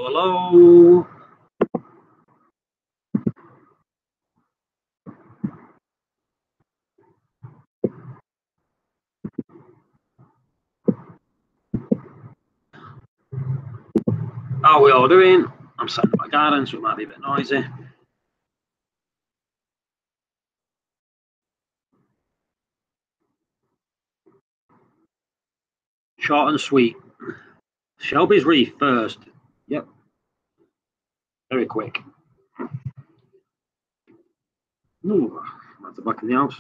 Hello, hello. How are we all doing? I'm sat in my garden, so it might be a bit noisy. Short and sweet. Shelby's Reef first. Yep. Very quick. Ooh, that's the back of the house.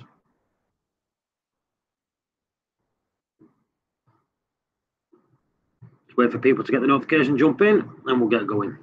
Just wait for people to get the notification, jump in, and we'll get going.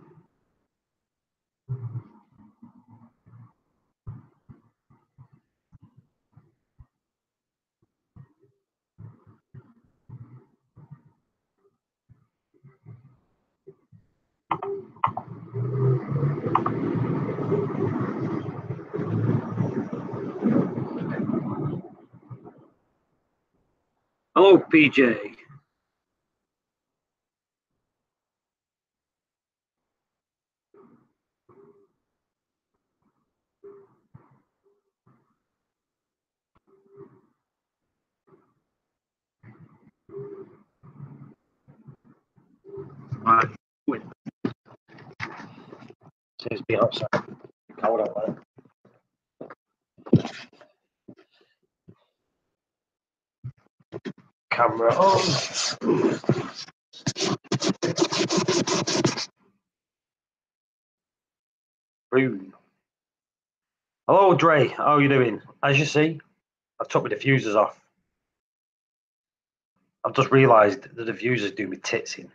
Hello, PJ. Right. Wait. Seems to be outside. Cold out there. Camera on. Boom. Hello, Dre. How are you doing? As you see, I took my diffusers off. I've just realised the diffusers do me tits in.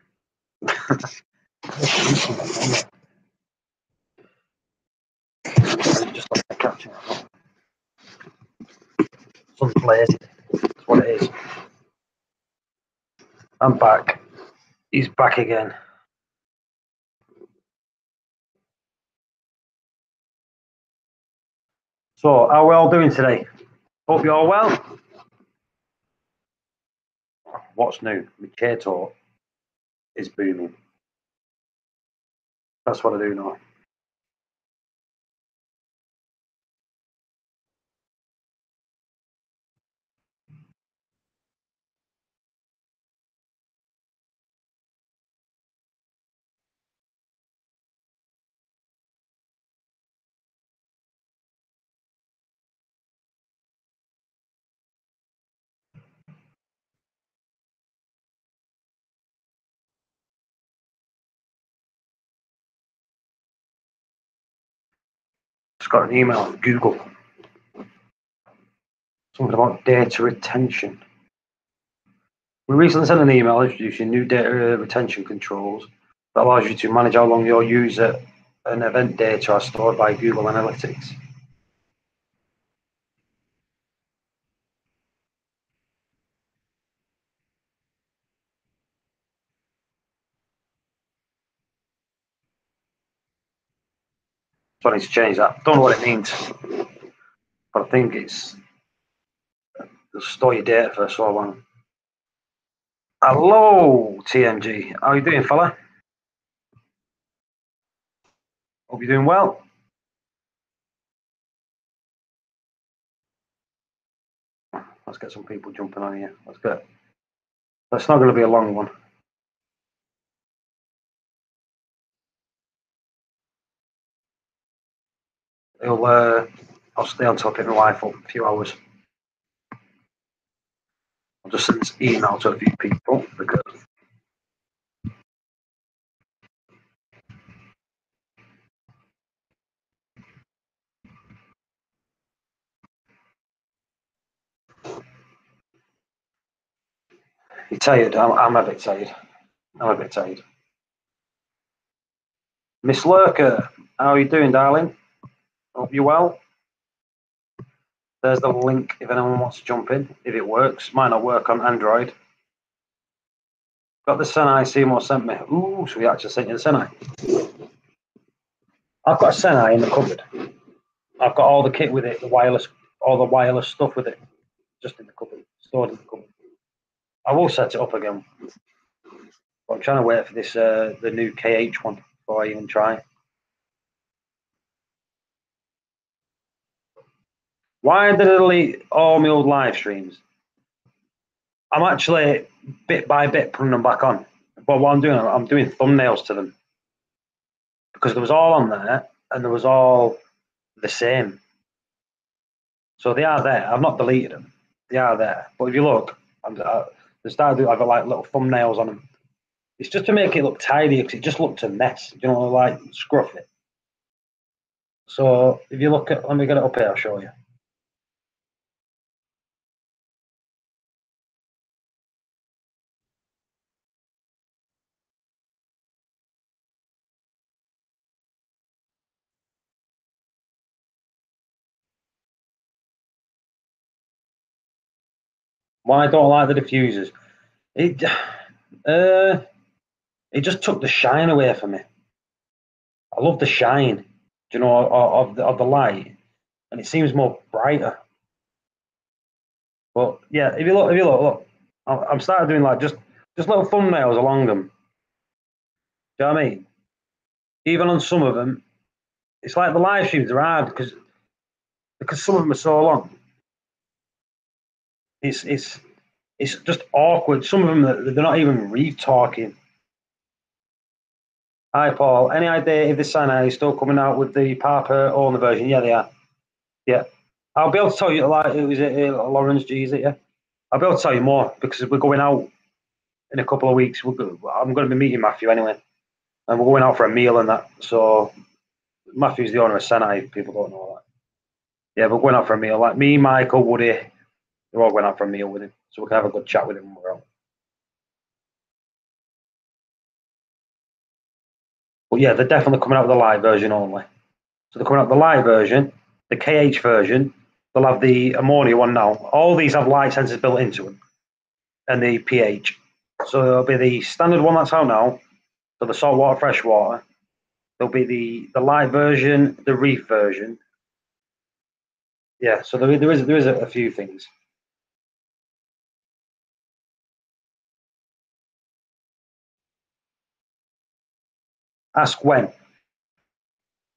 Just like the caption. Sun's blazing. That's what it is. I'm back. He's back again. So, how are we all doing today? Hope you're all well. What's new? My chair talk is booming. That's what I do now. Just got an email from Google. Something about data retention. We recently sent an email introducing new data retention controls that allows you to manage how long your user and event data are stored by Google Analytics. So I need to change that. Don't know what it means, but I think it's store your data for so long. Hello, TMG. How you doing, fella? Hope you're doing well. Let's get some people jumping on here. Let's go. That's not going to be a long one. I'll stay on top of my wife for a few hours. I'll just send this email to a few people because you're tired. I'm a bit tired. Miss Lurker, how are you doing, darling? Hope you're well. There's the link if anyone wants to jump in. If it works, might not work on Android. Got the Senai Seymour sent me. Ooh, so we actually sent you the Senai. I've got a Senai in the cupboard. I've got all the kit with it, all the wireless stuff with it, just in the cupboard, stored in the cupboard. I will set it up again, but I'm trying to wait for this the new KH one. before I even try. Why did I delete all my old live streams? I'm actually bit by bit putting them back on. But what I'm doing thumbnails to them because there was all on there and there was all the same. So they are there. I've not deleted them. They are there. But if you look, I've got like little thumbnails on them. It's just to make it look tidy because it just looked a mess. You know, like scruffy. So if you look at, let me get it up here. I'll show you. Why I don't like the diffusers? It it just took the shine away from me. I love the shine, you know, of the light, and it seems more brighter. But yeah, if you look, I'm starting doing like just little thumbnails along them. Do you know what I mean? Even on some of them, it's like the live streams are hard because some of them are so long. It's just awkward. Some of them they're not even Reef talking. Hi Paul, any idea if the Sinai is still coming out with the Papa owner version? Yeah, they are. Yeah, I'll be able to tell you like it was Lawrence G, is it? Yeah, I'll be able to tell you more because we're going out in a couple of weeks. I'm going to be meeting Matthew anyway, and we're going out for a meal and that. So Matthew's the owner of Sinai. People don't know that. Yeah, we're going out for a meal. Like me, Michael, Woody, we're all going out for a meal with him, so we can have a good chat with him when we're out. But yeah, they're definitely coming out with the live version only. So they're coming out with the live version, the KH version. They'll have the ammonia one now. All these have light sensors built into them, and the pH. So there'll be the standard one that's out now, so the saltwater, freshwater. There'll be the light version, the Reef version. Yeah, so there is a few things. Ask when.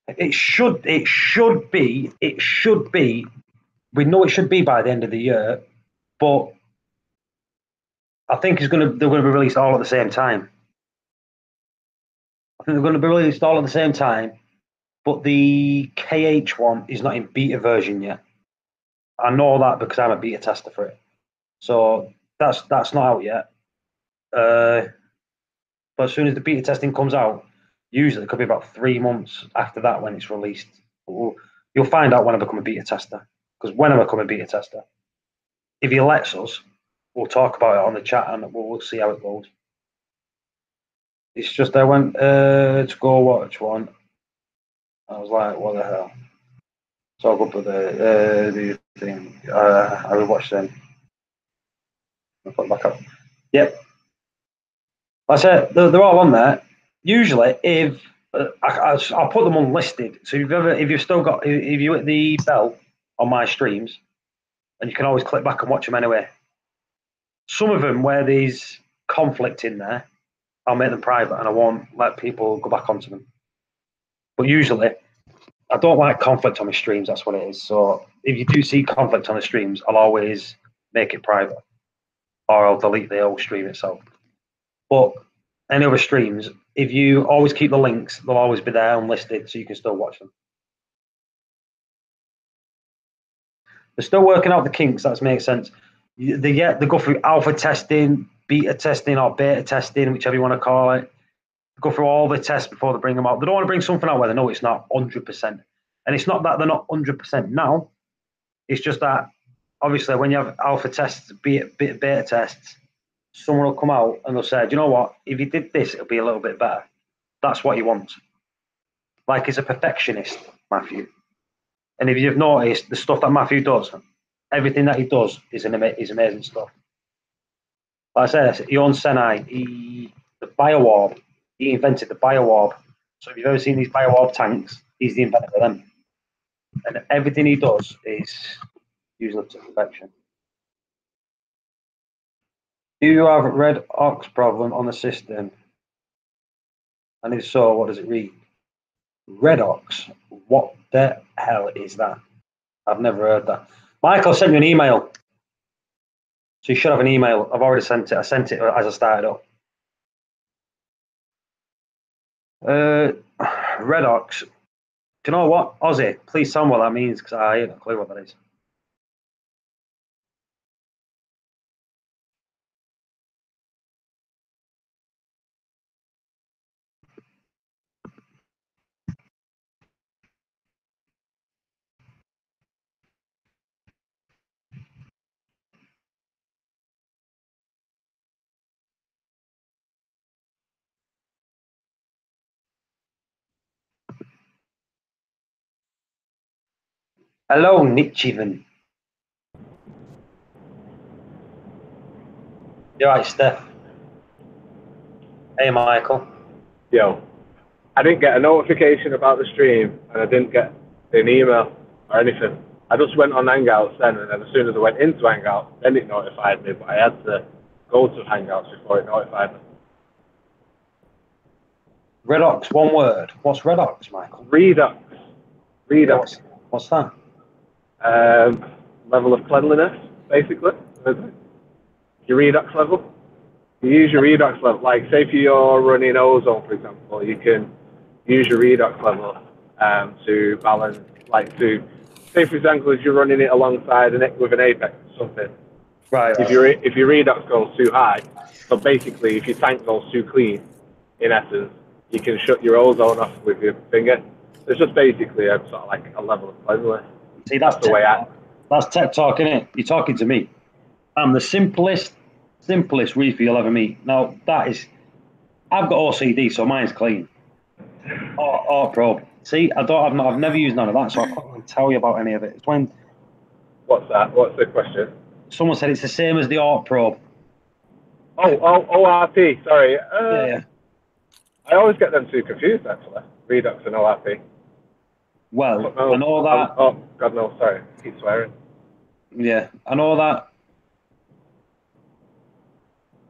It should be. We know it should be by the end of the year, but I think they're gonna be released all at the same time. I think they're going to be released all at the same time, but the KH one is not in beta version yet. I know that because I'm a beta tester for it. So that's not out yet. But as soon as the beta testing comes out, usually it could be about 3 months after that when it's released. You'll find out when I become a beta tester. Because when I become a beta tester, if he lets us, we'll talk about it on the chat and we'll see how it goes. It's just I went to go watch one. I was like, what the hell? So I'll go put the thing. I will watch them. I'll put it back up. Yep. That's it. They're all on there. Usually, if I'll put them unlisted. So if you've still got, if you hit the bell on my streams, and you can always click back and watch them anyway. Some of them where there's conflict in there, I'll make them private and I won't let people go back onto them. But usually, I don't like conflict on my streams. That's what it is. So if you do see conflict on the streams, I'll always make it private, or I'll delete the whole stream itself. But any other streams, if you always keep the links, they'll always be there unlisted, so you can still watch them. They're still working out the kinks. That makes sense. They go through alpha testing, beta testing, or beta testing, whichever you want to call it. Go through all the tests before they bring them out. They don't want to bring something out where they know it's not 100%. And it's not that they're not 100% now. It's just that obviously when you have alpha tests, beta tests, someone will come out and they'll say, do you know what? If you did this, it'll be a little bit better. That's what he wants. Like he's a perfectionist, Matthew. And if you've noticed, the stuff that Matthew does, everything that he does is amazing stuff. Like I said, he owns Senai. The BioOrb, he invented the BioOrb. So if you've ever seen these BioOrb tanks, he's the inventor of them. And everything he does is usually to perfection. Do you have red ox problem on the system? And if so, what does it read? Redox. What the hell is that? I've never heard that. Michael sent you an email. So you should have an email. I've already sent it. I sent it as I started up. Redox. Do you know what? Aussie, please tell me what that means, because I ain't a clue what that is. Hello, Nichivan. You're right, Steph. Hey, Michael. Yo, I didn't get a notification about the stream, and I didn't get an email or anything. I just went on Hangouts then, and then as soon as I went into Hangouts, then it notified me, but I had to go to Hangouts before it notified me. Redox, one word. What's Redox, Michael? Redux. Redux. What's that? Level of cleanliness, basically. Your Redux level. You use your Redux level, like say if you're running ozone, for example, you can use your Redux level to balance, like to, say for example, if you're running it alongside with an Apex or something. Right. If your Redux goes too high, so basically if your tank goes too clean, in essence, you can shut your ozone off with your finger. It's just basically a sort of like a level of cleanliness. See, that's the way that's tech talk, innit? You're talking to me. I'm the simplest reefer you'll ever meet. Now that is, I've got OCD, so mine's clean. Or probe. See, I've never used none of that, so I can't really tell you about any of it. It's when. What's that? What's the question? Someone said it's the same as the ARC probe. Oh, ORP. Sorry. Yeah. I always get them two confused, actually. Redux and ORP. Well, I know that. Oh, God, no, sorry. I keep swearing. Yeah, I know that.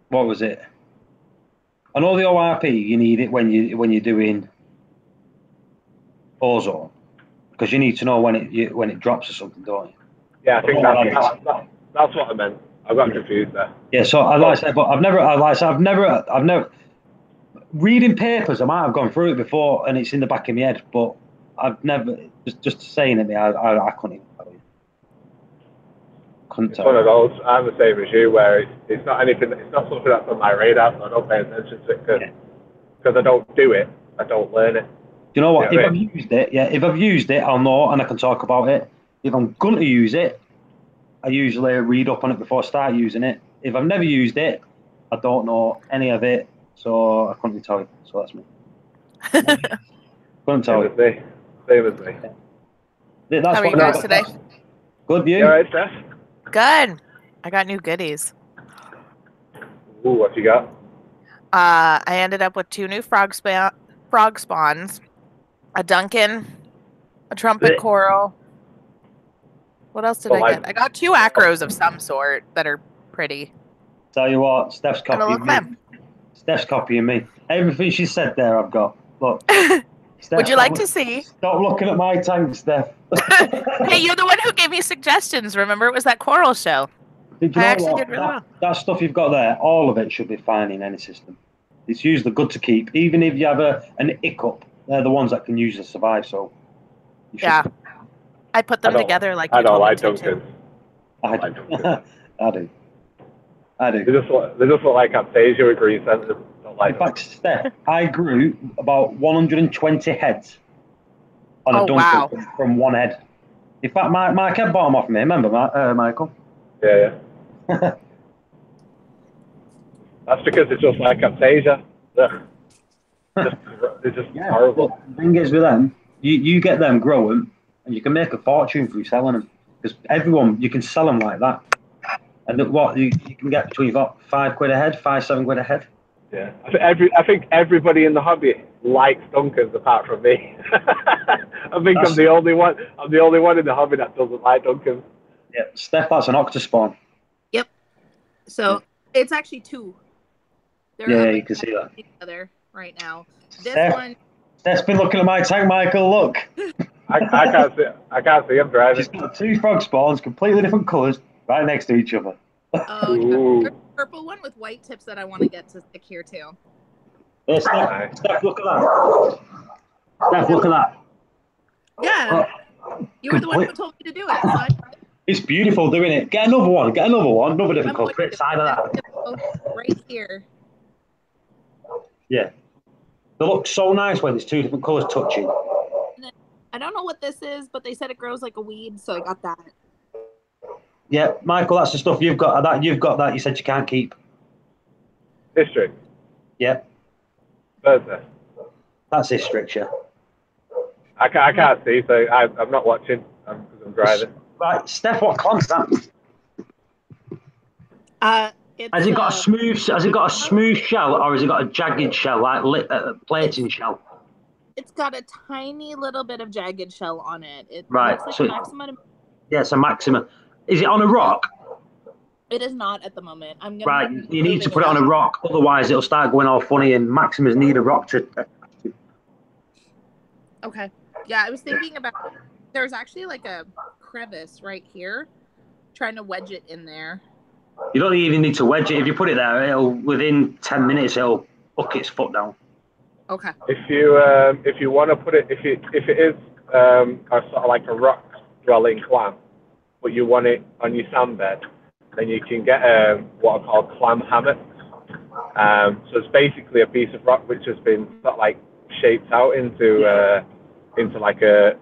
What was it? I know the ORP, you need it when you're doing ozone, because you need to know when it drops or something, don't you? Yeah, I think that's what I meant. I got confused there. Yeah, so I said, but I've never reading papers. I might have gone through it before, and it's in the back of my head, but I've never just saying it. I couldn't even tell you. It's one of those. I'm the same as you, where it's not anything. It's not something that's on my radar, so I don't pay attention to it because I don't do it. I don't learn it. You know what? If I've used it, I'll know and I can talk about it. If I'm going to use it, I usually read up on it before I start using it. If I've never used it, I don't know any of it, so I couldn't tell you. So that's me. Couldn't tell you. Same as me. That's How are you guys today? Good, you? You all right, Steph? Good. I got new goodies. Ooh, what you got? I ended up with 2 new frog spawns, a Duncan, a trumpet coral. What else did I get? I got 2 acros of some sort that are pretty. Tell you what, Steph's copying me. Steph's copying me. Everything she said there, I've got. Look. Steph, would you like to see? Stop looking at my tank, Steph. Hey, you're the one who gave me suggestions. Remember, it was that coral show. Did that stuff you've got there, all of it should be fine in any system. It's usually good to keep. Even if you have an hiccup, they're the ones that can usually survive. So yeah, I put them together like you I don't told like me Duncans. I do. They just look like Aptasia with green centers. In fact, Steph, I grew about 120 heads on a Duncan from one head. In fact, Mark had bottom off me. Remember, Michael? Yeah. That's because it's just like Aptasia. It's just horrible. The thing is with them, you get them growing, and you can make a fortune through selling them. Because you can sell them like that. And look what you can get between £5 a head, 5-7 quid a head. Yeah, I think everybody in the hobby likes Duncans apart from me. I think I'm the only one. I'm the only one in the hobby that doesn't like Duncans. Yeah, Steph, that's an octospawn. Yep. So it's actually 2. Yeah, you can see that. Together. right now. This Steph. one. Steph's been looking at my tank, Michael. Look. I can't see. I can't see him driving. She's got 2 frog spawns, completely different colours, right next to each other. Oh, yeah. There's a purple one with white tips that I want to get to stick here too. Hey, Steph, look at that. Steph, look at that. Yeah. You were the one who told me to do it. So It's beautiful doing it. Get another one. Another different colour. Create side of that. Right here. Yeah. They look so nice when there's 2 different colours touching. I don't know what this is, but they said it grows like a weed, so I got that. Yeah, Michael, that's the stuff you've got. That you said you can't keep. District. Yeah. Thursday. That's district, yeah. I can't see, so I'm not watching because I'm driving. Right, Steph, what clam's that? Has it got a smooth shell, or has it got a jagged shell, like plating shell? It's got a tiny little bit of jagged shell on it. It right. looks like a maximum. Yeah, it's a maximum. Is it on a rock? It is not at the moment. I'm gonna. Right, you need to put it on a rock, otherwise it'll start going all funny. And maximas need a rock to. Okay. Yeah, I was thinking about. There's actually like a crevice right here, trying to wedge it in there. You don't even need to wedge it. If you put it there, it'll within 10 minutes it'll hook its foot down. Okay. If you want to put it, if it is a sort of like a rock dwelling clam, but you want it on your sand bed, then you can get what are called clam hammocks. So it's basically a piece of rock which has been sort of like shaped out into like a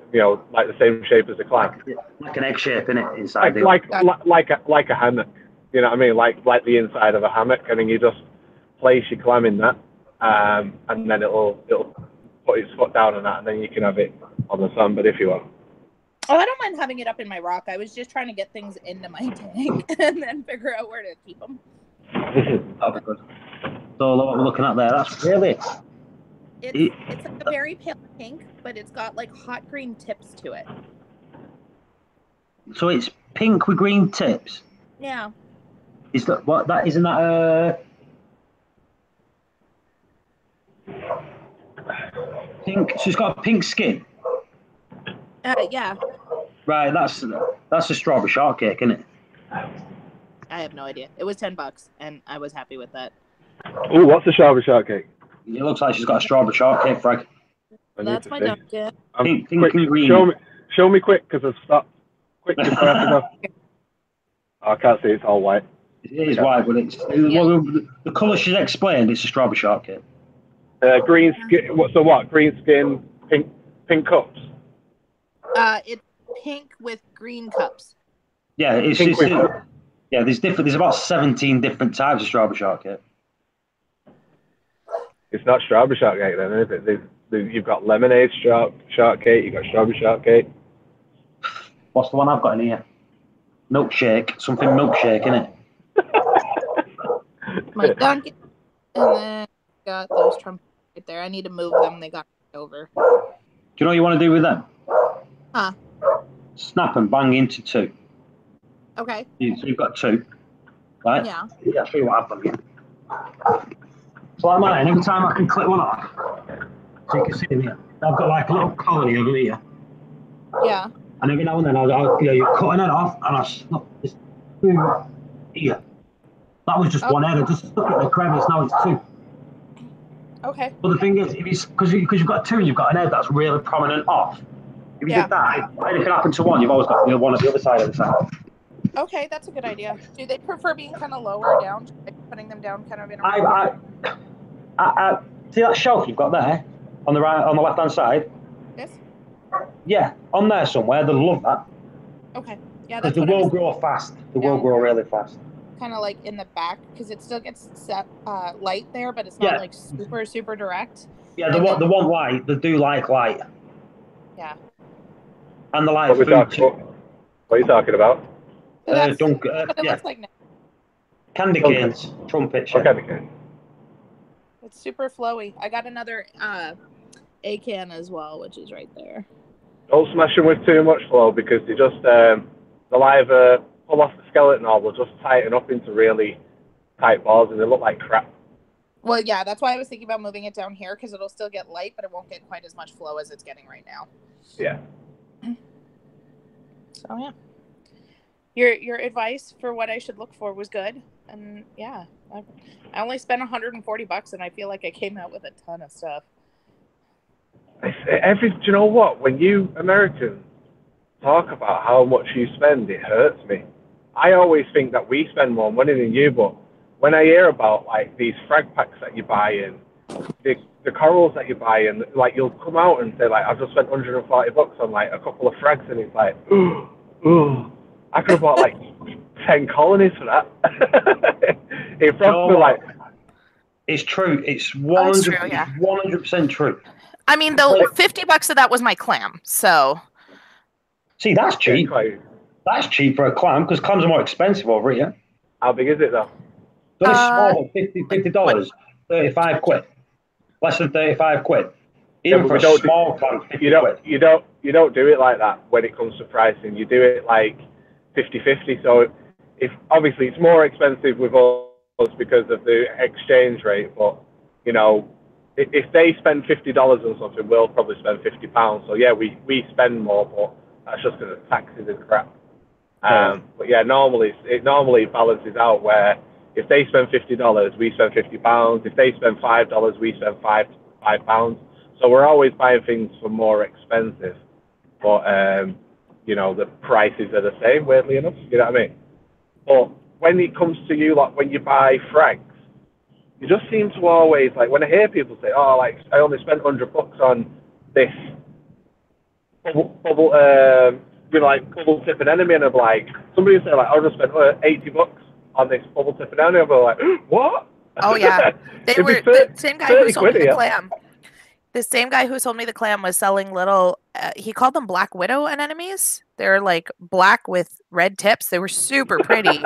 like the same shape as a clam. Like an egg shape in it inside. Like a hammock. You know what I mean? Like the inside of a hammock, and then you just place your clam in that, and then it'll put its foot down on that, and then you can have it on the sun. But if you want. Oh, I don't mind having it up in my rock. I was just trying to get things into my tank and then figure out where to keep them. That'll be good. So what we're looking at there, that's really. It's like a very pale pink, but it's got like hot green tips to it. So it's pink with green tips. Yeah. Is that what that? Isn't that pink? So it's got a pink skin. Yeah. Right, that's a strawberry shortcake, isn't it? I have no idea. It was $10, and I was happy with that. Oh, what's a strawberry shortcake? It looks like she's got a strawberry shortcake, Frank. That's my Dunkin'. Pink quick, and green. Show me quick, because I've stopped. Quick, before I have to go. Oh, I can't see. It's all white. It is white, but well, the colour she's explained. It's a strawberry shortcake. Green skin. So what? Green skin, pink cups. It's pink with green cups. Yeah, yeah. There's about 17 different types of strawberry shortcake. It's not strawberry shortcake then, is it? You've got lemonade shortcake. You've got strawberry shortcake. What's the one I've got in here? Milkshake. Something milkshake, innit? My Dunkin', and then got those trumpets right there. I need to move them. They got over. Do you know what you want to do with them? Huh? Snap and bang into 2. Okay. So you've got 2, right? Yeah. Yeah, I'll show you what I've done here. So like mine, every time I can clip one off, so you can see in here, I've got like a little colony over here. Yeah. And every now and then you're cutting it off, and I snap this 2 here. That was just one head. I just stuck it in the crevice. Now it's 2. Okay. But the thing is, because you've got 2 and you've got an head that's really prominent off. If you did that, if anything happened to one, you've always got the one at the other side of the side. Okay, that's a good idea. Do they prefer being kind of lower down, like putting them down kind of in a I see that shelf you've got there on the left hand side? Yes. Yeah, on there somewhere. They'll love that. Okay. Yeah, that's Because they will grow fast. They will grow really fast. Kind of like in the back, because it still gets light there, but it's not like super direct. Yeah, they want light. They do like light. Yeah. And the light food too. What are you talking about? Yeah. Looks like now. Candy canes, trumpets. Yeah. Candy cane. It's super flowy. I got another A-can as well, which is right there. Don't smash them with too much flow, because they just they'll either pull off the skeleton or they'll just tighten up into really tight balls and they look like crap. Well, yeah, that's why I was thinking about moving it down here, because it'll still get light, but it won't get quite as much flow as it's getting right now. Yeah. So yeah, your advice for what I should look for was good, and yeah, I only spent $140, and I feel like I came out with a ton of stuff. Do you know what? When you Americans talk about how much you spend, it hurts me. I always think that we spend more money than you, but when I hear about like these frag packs that you buy and the corals that you buy, and like you'll come out and say like, I've just spent $140 on like a couple of frags, and it's like, ooh, I could have bought like 10 colonies for that. It frightens me like. It's true. It's 100% true. I mean, though, $50 of that was my clam, so. See, that's cheap. That's cheap for a clam, because clams are more expensive over here. How big is it, though? Very small, $50, 35 quid. Less than 35 quid. Even for a small clam, 50 quid. You don't do it like that when it comes to pricing. You do it like 50-50. So if obviously it's more expensive with us because of the exchange rate, but you know, if they spend $50 on something, we'll probably spend £50. So yeah, we spend more, but that's just because of taxes and crap. But yeah, normally it balances out where if they spend $50, we spend £50. If they spend $5, we spend £5. So we're always buying things for more expensive, but you know, the prices are the same. Weirdly enough, you know what I mean? But when it comes to you, like when you buy frags, you just seem to always like when I hear people say, "Oh, like I only spent $100 on this bubble, you know, like bubble tip anemone," and I'm like, somebody will say like, "I just spent $80 on this bubble tip anemone," and I'm like, "What?" Oh yeah, they were the same guy who sold me the clam. The same guy who sold me the clam was selling little. He called them black widow anemones. They're like black with red tips. They were super pretty.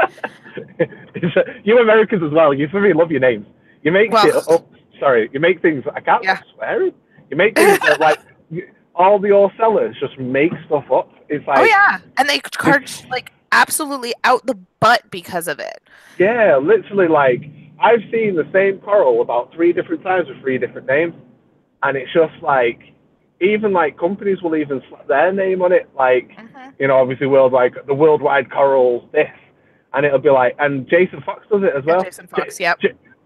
You Americans as well. You really love your names. You make shit up. Sorry, you make things. I can't swear. You make things like all the old sellers just make stuff up. It's like, oh yeah, and they charge like absolutely out the butt because of it. Yeah, literally. Like I've seen the same coral about 3 different times with 3 different names, and it's just like even like companies will even slap their name on it. Like you know, obviously the worldwide corals this, and it'll be like, and Jason Fox does it as well. Jason Fox, yep.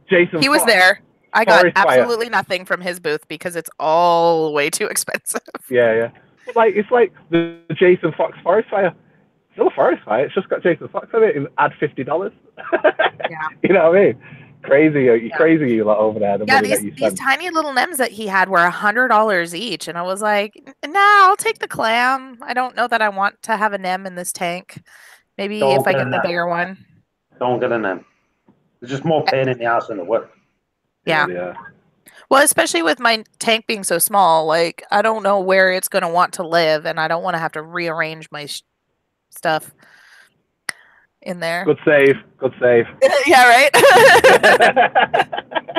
Jason. He was there. I got absolutely nothing from his booth because it's all way too expensive. Yeah. But like it's like the Jason Fox Forest Fire. Still a forest fire. It's just got Jason Fox on it and add $50. Yeah. You know what I mean? Crazy you lot over there. These tiny little nems that he had were $100 each, and I was like, "Nah, I'll take the clam. I don't know that I want to have a nem in this tank. Maybe if I get the bigger one." Don't get a nem. It's just more pain in the ass than the work. Yeah. Well, especially with my tank being so small, like I don't know where it's going to want to live, and I don't want to have to rearrange my stuff in there. Good save. Yeah, right?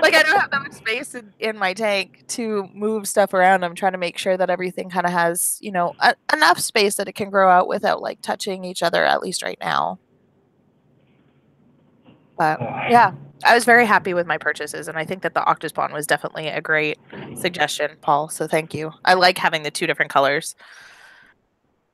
Like I don't have that much space in my tank to move stuff around. I'm trying to make sure that everything kind of has, you know, enough space that it can grow out without like touching each other, at least right now. But yeah, I was very happy with my purchases, and I think that the Octospawn was definitely a great suggestion, Paul. So thank you. I like having the 2 different colors.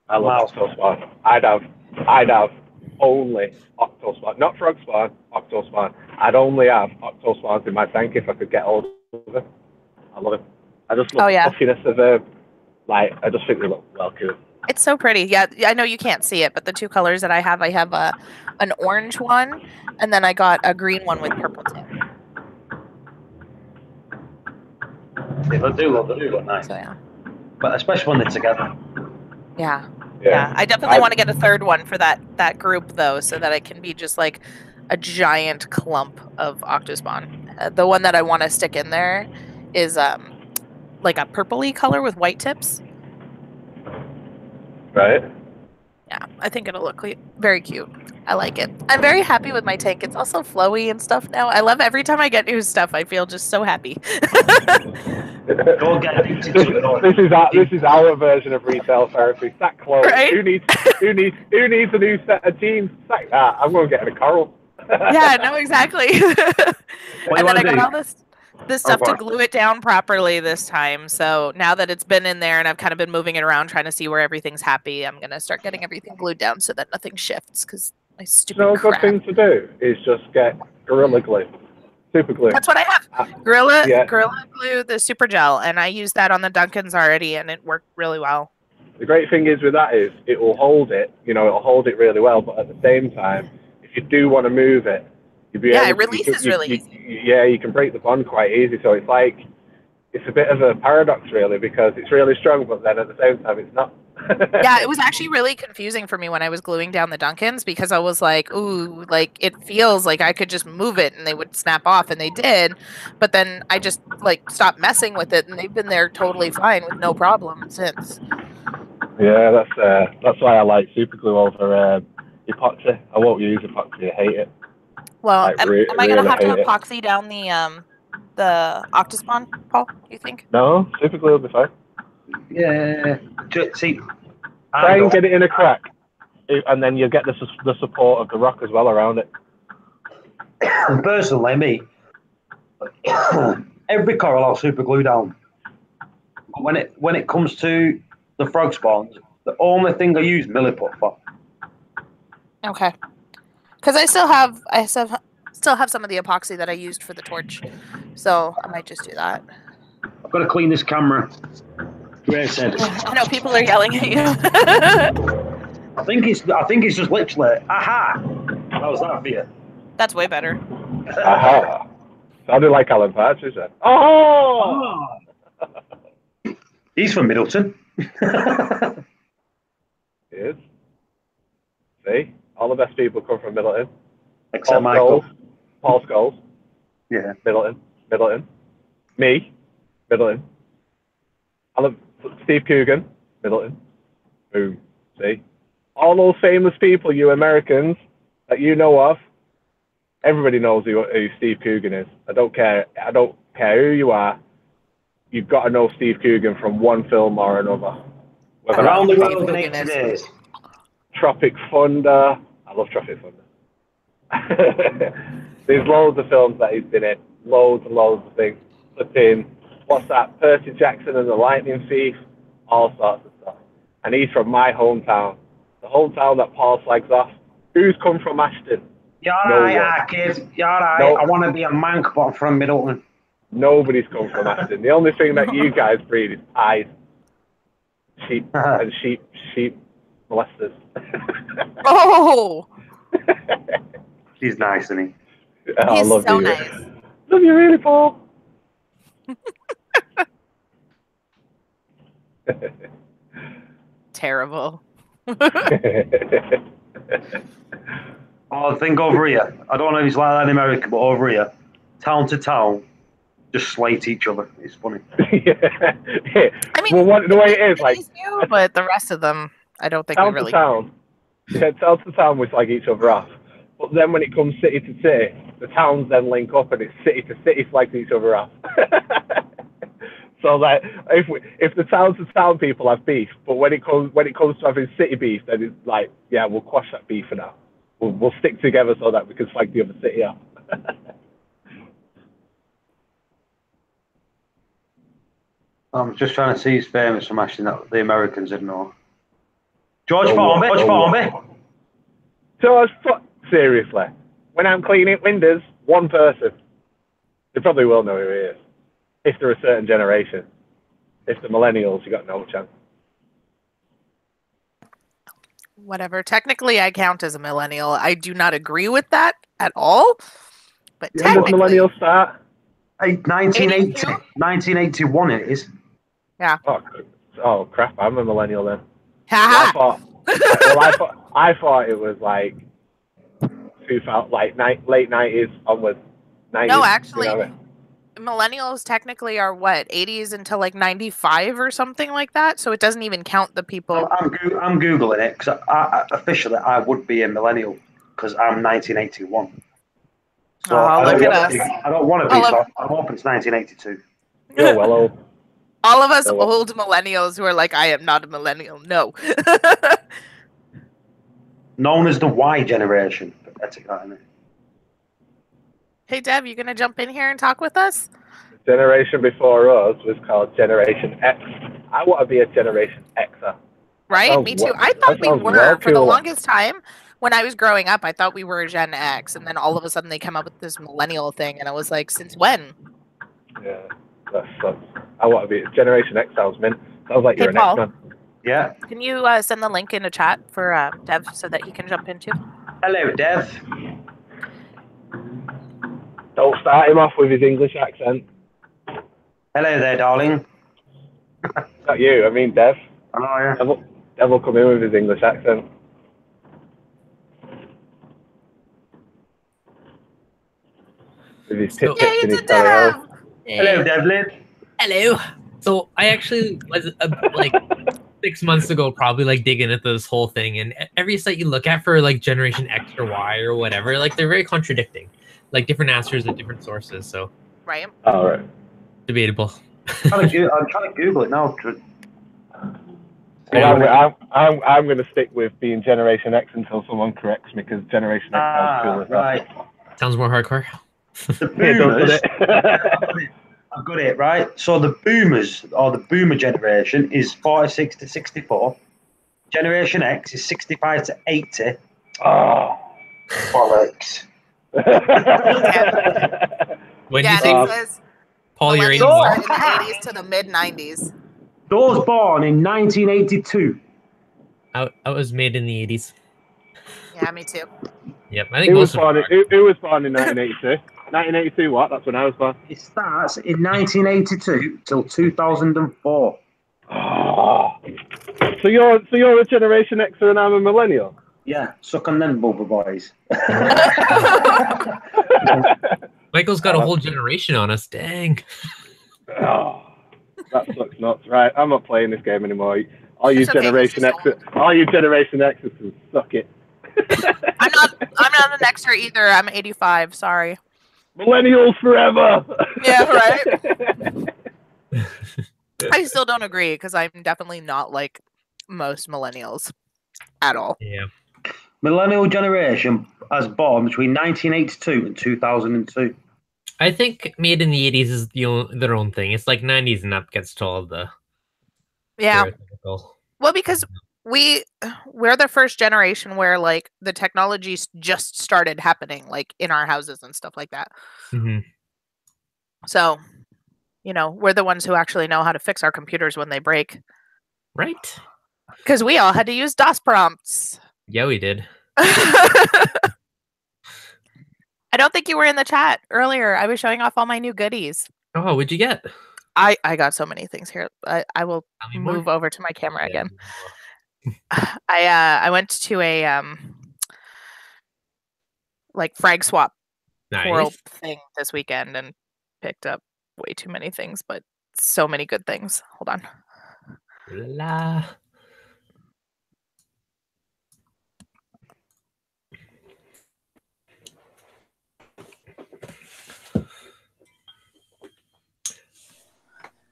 I love Octospawn. I'd have only Octospawn, not frog spawn, Octospawn. I'd only have Octospawns in my tank if I could get hold of them. I love it. I just love the puffiness of them. Like I just think they look well cool. It's so pretty. Yeah, I know you can't see it, but the 2 colors that I have an orange one, and then I got a green one with purple tip. Yeah, they do look nice. So, yeah. But especially when they're together. Yeah. I definitely want to get a 3rd one for that group, though, so that it can be just like a giant clump of Octospawn. The one that I want to stick in there is like a purpley color with white tips. Right. Yeah, I think it'll look very cute. I like it. I'm very happy with my tank. It's also flowy and stuff now. I love every time I get new stuff. I feel just so happy. Go get this is our version of retail therapy. Sack clothes. Right? Who needs a new set of jeans? Sack that. I'm going to get a coral. Yeah, no, exactly. And then I got all this. the stuff to glue it down properly this time. So now that it's been in there and I've kind of been moving it around trying to see where everything's happy, I'm going to start getting everything glued down so that nothing shifts because my stupid crap. Good thing to do is just get Gorilla Glue. Super glue. That's what I have. Gorilla Glue, the super gel, and I used that on the Duncans already and it worked really well. The great thing is with that is it will hold it, it'll hold it really well, but at the same time, if you do want to move it, it releases really easy. Yeah, you can break the bond quite easy. So it's like, it's a bit of a paradox really, because it's really strong, but then at the same time, it's not. Yeah, it was actually really confusing for me when I was gluing down the Duncans because I was like, ooh, like it feels like I could just move it and they would snap off, and they did. But then I just like stopped messing with it, and they've been there totally fine with no problem since. Yeah, that's why I like super glue over epoxy. I won't use epoxy. I hate it. Well, am I gonna have to epoxy down the Octaspawn, Paul? Do you think? No, super glue will be fine. Yeah. See, try and get it in a crack, and then you'll get the support of the rock as well around it. Personally, me, every coral I'll super glue down. But when it comes to the frog spawns, the only thing I use milliput for. Okay. Because I still have some of the epoxy that I used for the torch, so I might just do that. I've got to clean this camera. I know people are yelling at you. I think it's just literally aha. How was that for you? That's way better. Aha. Sounded like Alan Partridge then. Oh! He's from Middleton. He is. See? All the best people come from Middleton. Except Michael. Paul Scholes. Yeah. Middleton. Me. Middleton. Steve Coogan. Middleton. Boom. See? All those famous people, you Americans, that you know of, everybody knows who Steve Coogan is. I don't care who you are. You've got to know Steve Coogan from one film or another. Around the World in 80 Days. Tropic Thunder. I love Tropic Thunder. There's loads of films that he's been in. Loads and loads of things. Flipping, what's that? Percy Jackson and the Lightning Thief. All sorts of stuff. And he's from my hometown. The hometown that Paul slags off. Who's come from Ashton? You're right, kid. You're right. No. I want to be a monk, but I'm from Middleton. Nobody's come from Ashton. The only thing that you guys breed is pies. Sheep and sheep molesters. Oh! He's nice, isn't he? I love so you. Nice. Love you really, Paul. Terrible. I think over here, I don't know if it's like that in America, but over here, town to town, just slate each other. It's funny. I mean, the way it is, like, but the rest of them, I don't think we really. Town to town, we slag each other off. But then when it comes city to city, the towns then link up, and it's city to city flags each other off. So that if the town to town people have beef, but when it comes to having city beef, then it's like, yeah, we'll quash that beef for now. We'll stick together so that we can flag the other city off. I'm just trying to see who's famous from Ashton that the Americans didn't know. George Formby. Seriously, when I'm cleaning windows, one person. They probably will know who he is. If they're a certain generation. If they're millennials, you got no chance. Whatever. Technically, I count as a millennial. I do not agree with that at all. But when does millennial start? 1980, 1981 it is. Yeah. Oh crap! I'm a millennial then. I thought it was like 2000, like late 90s onwards. 90s, no, actually, you know millennials technically are what 80s until like 95 or something like that. So it doesn't even count the people. I'm googling it because officially I would be a millennial because I'm 1981. So look at us. I don't want to be. So I'm open to 1982. You're well old. All of us old millennials who are like, I am not a millennial. No. Known as the Y generation. Pathetic, isn't it? Hey, Deb, you going to jump in here and talk with us? Generation before us was called Generation X. I want to be a Generation Xer. Right? Me too. I thought we were for the longest time. When I was growing up, I thought we were Gen X, and then all of a sudden they come up with this millennial thing, and I was like, since when? Yeah, that sucks. I want to be Generation X. Sounds mint. Sounds like you're an X-Man. Yeah. Can you send the link in the chat for Dev so that he can jump into? Hello, Dev. Don't start him off with his English accent. Hello there, darling. Not you. I mean Dev. Oh, yeah. Dev will come in with his English accent. With his tit tips and his teleho. Hello, Devlin. Hello. So I actually was like 6 months ago, probably like digging at this whole thing, and every site you look at for like Generation X or Y or whatever, like they're very contradicting, like different answers at different sources. So right. All right. Debatable. I'm trying to Google it now. Well, I'm going to stick with being Generation X until someone corrects me, because Generation X sounds cool as right. Sounds more hardcore. The boomers. I've got it right. So the boomers, or the boomer generation, is 46 to 64. Generation X is 65 to 80. Oh, bollocks. When Yeah, you say, it says Paul, you're millennials 81. started in the 80s to the mid-90s. Those born in 1982. I was made in the 80s. Yeah, me too. Yep, I think Who most was born? of Who was born in 1982? 1982. What? That's when I was born. It starts in 1982 till 2004. Oh. So you're a Generation Xer and I'm a millennial. Yeah, suck on them, Bubba boys. Michael's got a whole generation on us. Dang. Oh, that sucks nuts. Right, I'm not playing this game anymore. All you It's okay, Generation he's X, just all you Generation Xers can suck it. I'm not an Xer either. I'm 85. Sorry. Millennials forever. Yeah, right. I still don't agree because I'm definitely not like most millennials at all. Yeah. Millennial generation has born between 1982 and 2002. I think made in the 80s is their own thing. It's like 90s and up gets to all the stereotypical. Well, because we're the first generation where like the technology just started happening like in our houses and stuff like that. Mm-hmm. So, we're the ones who actually know how to fix our computers when they break. Right. Because we all had to use DOS prompts. Yeah, we did. I don't think you were in the chat earlier. I was showing off all my new goodies. Oh, what'd you get? I got so many things here. I will move over to my camera again. I went to a like frag swap coral thing this weekend and picked up way too many things, but so many good things. Hold on. La.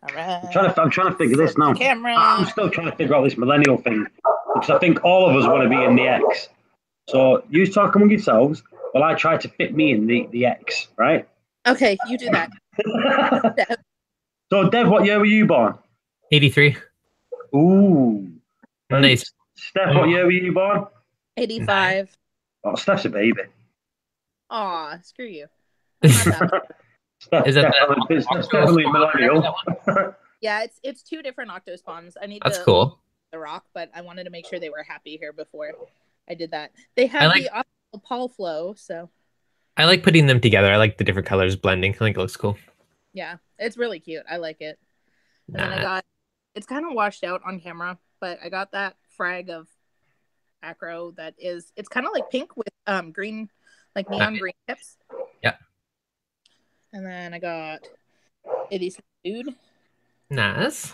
All right. I'm trying to figure this now. I'm still trying to figure out this millennial thing because I think all of us want to be in the X. So you talk among yourselves while I try to fit me in the X, right? Okay, you do that. So Dev, what year were you born? 83. Ooh. Nice. Steph, what year were you born? 85. Oh, Steph's a baby. Aw, screw you. Is that Steph's definitely a millennial. Yeah, it's two different octospawns. I need That's to cool. The rock, but I wanted to make sure they were happy here before I did that. They have the optical Paul flow, so I like putting them together. I like the different colors blending. I think it looks cool. Yeah, it's really cute. I like it. And then it's kind of washed out on camera, but I got that frag of acro that it's kind of like pink with green, like neon green tips. Yeah. And then I got Itty's dude. Nice.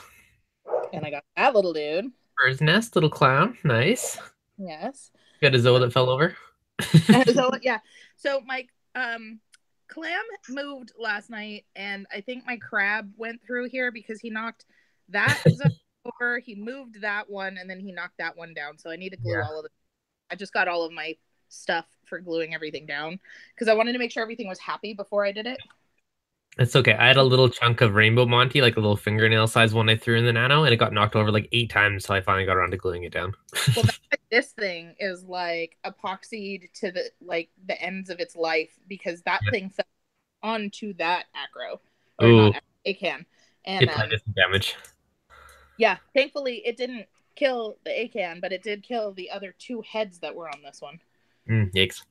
And I got that little dude. Bird's nest, little clown. Nice. Yes. Got a Zoa that fell over. Yeah. So my clam moved last night, and I think my crab went through here because he knocked that over. He moved that one, and then he knocked that one down. So I need to glue all of it. I just got all of my stuff for gluing everything down because I wanted to make sure everything was happy before I did it. It's okay. I had a little chunk of Rainbow Monty, like a little fingernail size one I threw in the nano, and it got knocked over like 8 times until I finally got around to gluing it down. Well, that's why this thing is like epoxied to the ends of its life because that thing fell onto that acro or Ooh, not ACAN, and it probably did some damage. yeah, thankfully it didn't kill the ACAN, but it did kill the other 2 heads that were on this one. Yikes.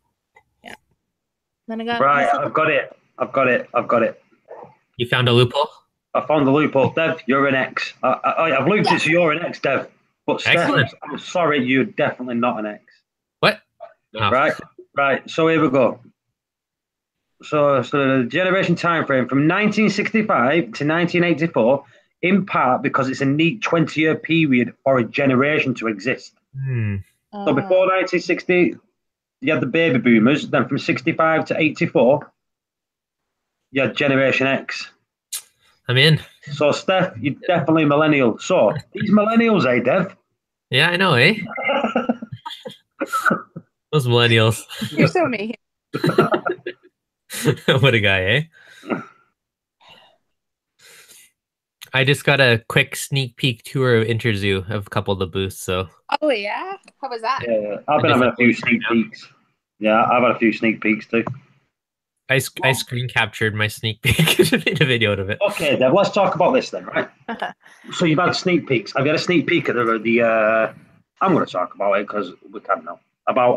Yeah. Then I got Right, I've got it. You found a loophole? I found the loophole. Dev, you're an X. I've looked it, so you're an X, Dev. But Steph, Excellent. I'm sorry, you're definitely not an X. What? Oh. Right. So here we go. So the generation time frame from 1965 to 1984, in part because it's a neat 20-year period for a generation to exist. So before 1960, you had the baby boomers. Then from 65 to 84, you had Generation X. I'm in. So Steph, you're definitely millennial. So these millennials, eh, Dev? Yeah, I know, eh? Those millennials. You're so mean. What a guy, eh? I just got a quick sneak peek tour of Interzoo of a couple of the booths, so. Oh yeah? How was that? Yeah, I've been having a few sneak peeks. Yeah, I've had a few sneak peeks too. I screen captured my sneak peek and made a video out of it. Okay, Dev, let's talk about this then, right? So you've had sneak peeks. Have you had a sneak peek at the I'm going to talk about it because we can now.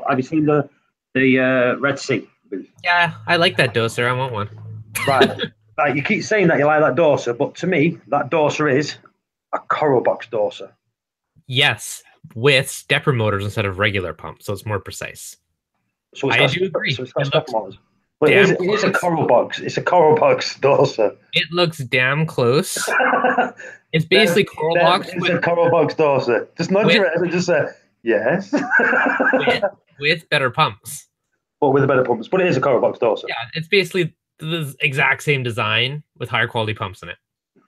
Have you seen the Red Sea booth? Yeah, I like that doser. I want one. Right, you keep saying that you like that doser, but to me, that doser is a coral box doser. Yes, with stepper motors instead of regular pumps, so it's more precise. So I do agree. So it's got stepper motors. But it is a coral box. It's a coral box doser. It looks damn close. It's basically coral box. It's a coral box doser. Just nod your head and just say yes. with better pumps. Well, with the better pumps, but it is a coral box doser. Yeah, it's basically the exact same design with higher quality pumps in it.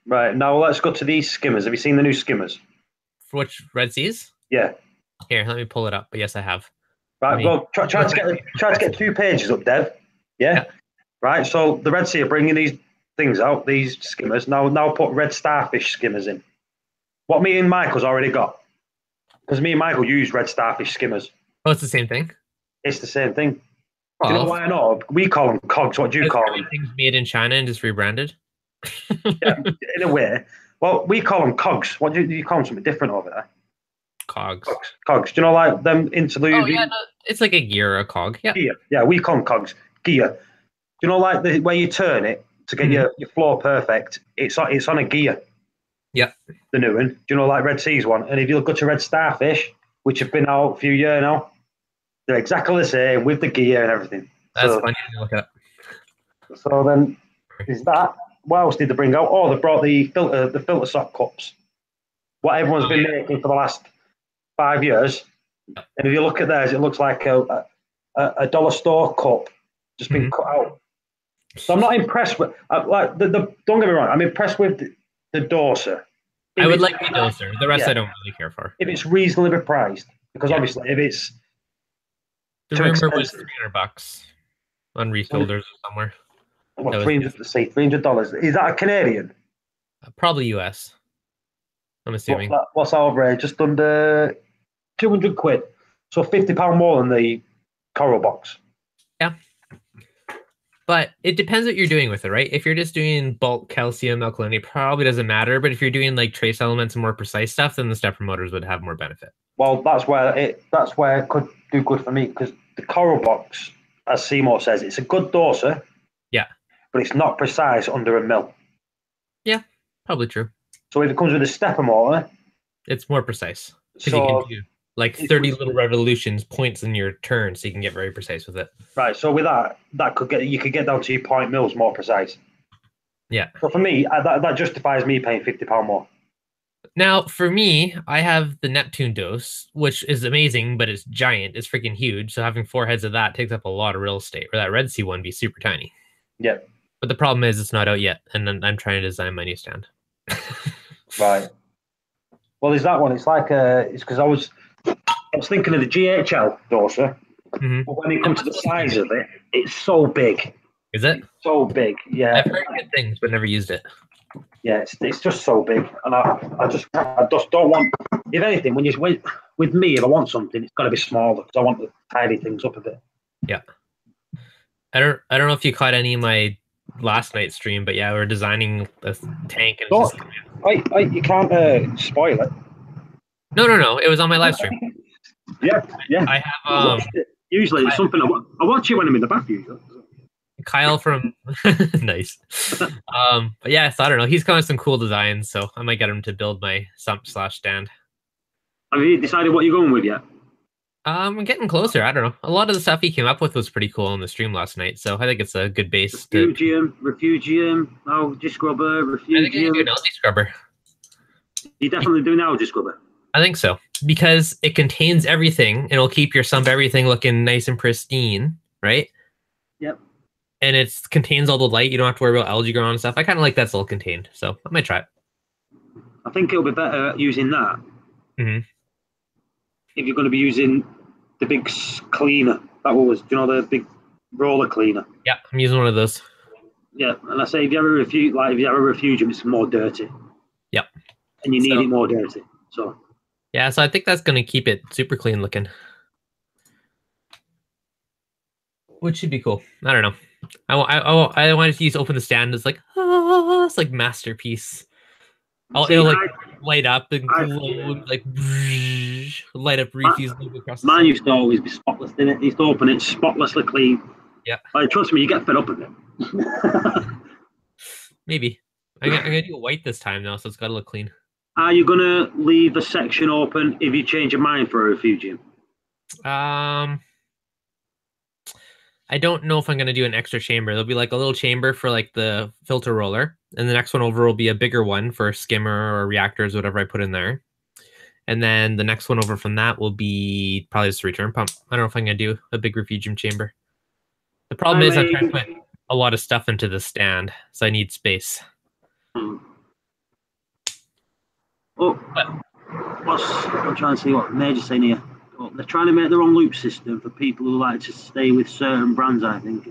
Right, now let's go to these skimmers. Have you seen the new skimmers? For which Red Seas? Yeah. Here, let me pull it up. But yes, I have. Right, well, try to get 2 pages up, Dev. Yeah. Right, so the Red Sea are bringing these things out, these skimmers. Now put red starfish skimmers in. What me and Michael's already got. Because me and Michael use red starfish skimmers. Oh, it's the same thing? It's the same thing. Do you know why I know? We call them cogs. What do you call them? Things made in China and just rebranded? Yeah, in a way. Well, we call them cogs. What do you call them? Something different over there? Cogs. Cogs. Do you know, like them interlude? Oh, yeah, no, it's like a gear, a cog. Yeah. Gear. Yeah, we call them cogs. Gear. Do you know, like the way you turn it to get your floor perfect? It's on a gear. Yeah. The new one. Do you know, like Red Seas one? And if you look at Red Starfish, which have been out a few years now, they're exactly the same with the gear and everything. That's funny to look at. So then, is that? What else did they bring out? Oh, they brought the filter sock cups. What everyone's been making for the last 5 years. And if you look at theirs, it looks like a dollar store cup just been cut out. So I'm not impressed with don't get me wrong. I'm impressed with the doser. I would like the doser. The rest I don't really care for. If it's reasonably priced, because obviously if it's the rumor was $300 on Reef Builders or somewhere. What, $300? Is that a Canadian? Probably US. I'm assuming. What's our rate? Just under 200 quid. So £50 more than the coral box. Yeah. But it depends what you're doing with it, right? If you're just doing bulk calcium alkalinity, probably doesn't matter. But if you're doing like trace elements and more precise stuff, then the stepper motors would have more benefit. Well, that's where it could do good for me, because the coral box, as Seymour says, it's a good doser. Yeah. But it's not precise under a mil. Yeah, probably true. So if it comes with a stepper motor, it's more precise. Because you can do like 30 little revolutions, points in your turn, so you can get very precise with it. Right. So with that you could get down to your point mils more precise. Yeah. So for me, that justifies me paying £50 more. Now, for me, I have the Neptune dose, which is amazing, but it's giant. It's freaking huge. So having 4 heads of that takes up a lot of real estate. Where that Red Sea one be super tiny. Yeah. But the problem is it's not out yet, and I'm trying to design my new stand. Right. Well, there's that one. It's like it's because I was thinking of the GHL doser, but when it comes to the size of it, it's so big. Is it? So big, yeah. I've heard good things, but never used it. Yeah, it's just so big, and I just don't want. If anything, when you with me, if I want something, it's got to be smaller because I want to tidy things up a bit. Yeah. I don't know if you caught any of my last night's stream, but yeah, we're designing a tank, and it's just... you can't spoil it. No. It was on my live stream. Yeah. I have usually it's something I watch it when I'm in the bath. Usually. Kyle from nice. But yeah, so I don't know. He's got some cool designs, so I might get him to build my sump/stand. Have you decided what you're going with yet? I'm getting closer. I don't know. A lot of the stuff he came up with was pretty cool on the stream last night, so I think it's a good base. Refugium, algae scrubber, Refugium. I think I can do an algae scrubber. You definitely do an algae scrubber. I think so, because it contains everything, and it'll keep your sump everything looking nice and pristine, right? Yep. And it contains all the light. You don't have to worry about algae growing and stuff. I kind of like that's all contained, so I might try it. I think it'll be better using that. Mm-hmm. If you're going to be using the big cleaner, that was, do you know, the big roller cleaner? Yeah, I'm using one of those. Yeah, and I say if you have a refugium, it's more dirty. Yep. And you need it more dirty. So. Yeah, so I think that's going to keep it super clean looking, which should be cool. I don't know. I wanted to use open the stand as like it's like masterpiece. It'll like light up and glow, like light up Reef's logo across. Mine used to always be spotless, didn't it? You used to open it spotlessly clean. Yeah. Like, trust me, you get fed up with it. Maybe I'm gonna do it white this time now, so it's got to look clean. Are you gonna leave a section open if you change your mind for a refugium? I don't know if I'm going to do an extra chamber. There'll be like a little chamber for like the filter roller. And the next one over will be a bigger one for skimmer or reactors, whatever I put in there. And then the next one over from that will be probably just a return pump. I don't know if I'm going to do a big refugium chamber. The problem is I'm trying to put a lot of stuff into the stand, so I need space. Oh, I'm trying to see what Major's saying here. Oh, they're trying to make their own loop system for people who like to stay with certain brands, I think.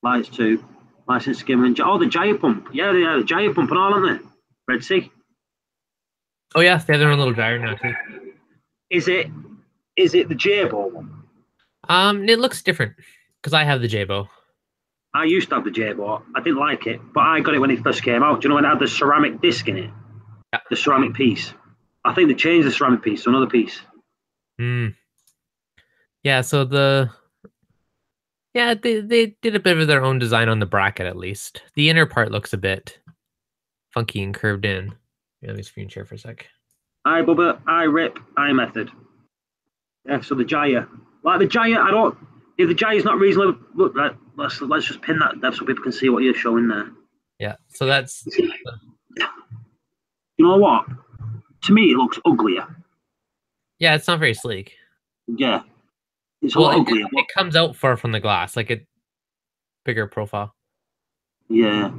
Lights 2, license skimmer, and the gyre pump. Yeah, they have the gyre pump and all, aren't they? Red Sea. Oh yeah, they have their own little gyre now too. Is it the J-Bow one? It looks different because I have the J-Bow. I used to have the J-Bow. I didn't like it, but I got it when it first came out. Do you know when it had the ceramic disc in it? Yeah. The ceramic piece. I think they changed the ceramic piece to another piece. Yeah, so they did a bit of their own design on the bracket at least. The inner part looks a bit funky and curved in. Yeah, let me screen share for a sec. I Bubba, I Rip, I Method. Yeah, so the gyre. Like the gyre, if the gyre's not reasonable, look, let's just pin that there so people can see what you're showing there. Yeah, so that's... You know what? To me, it looks uglier. Yeah, it's not very sleek. Yeah. It's a lot uglier. It comes out far from the glass, like a bigger profile. Yeah.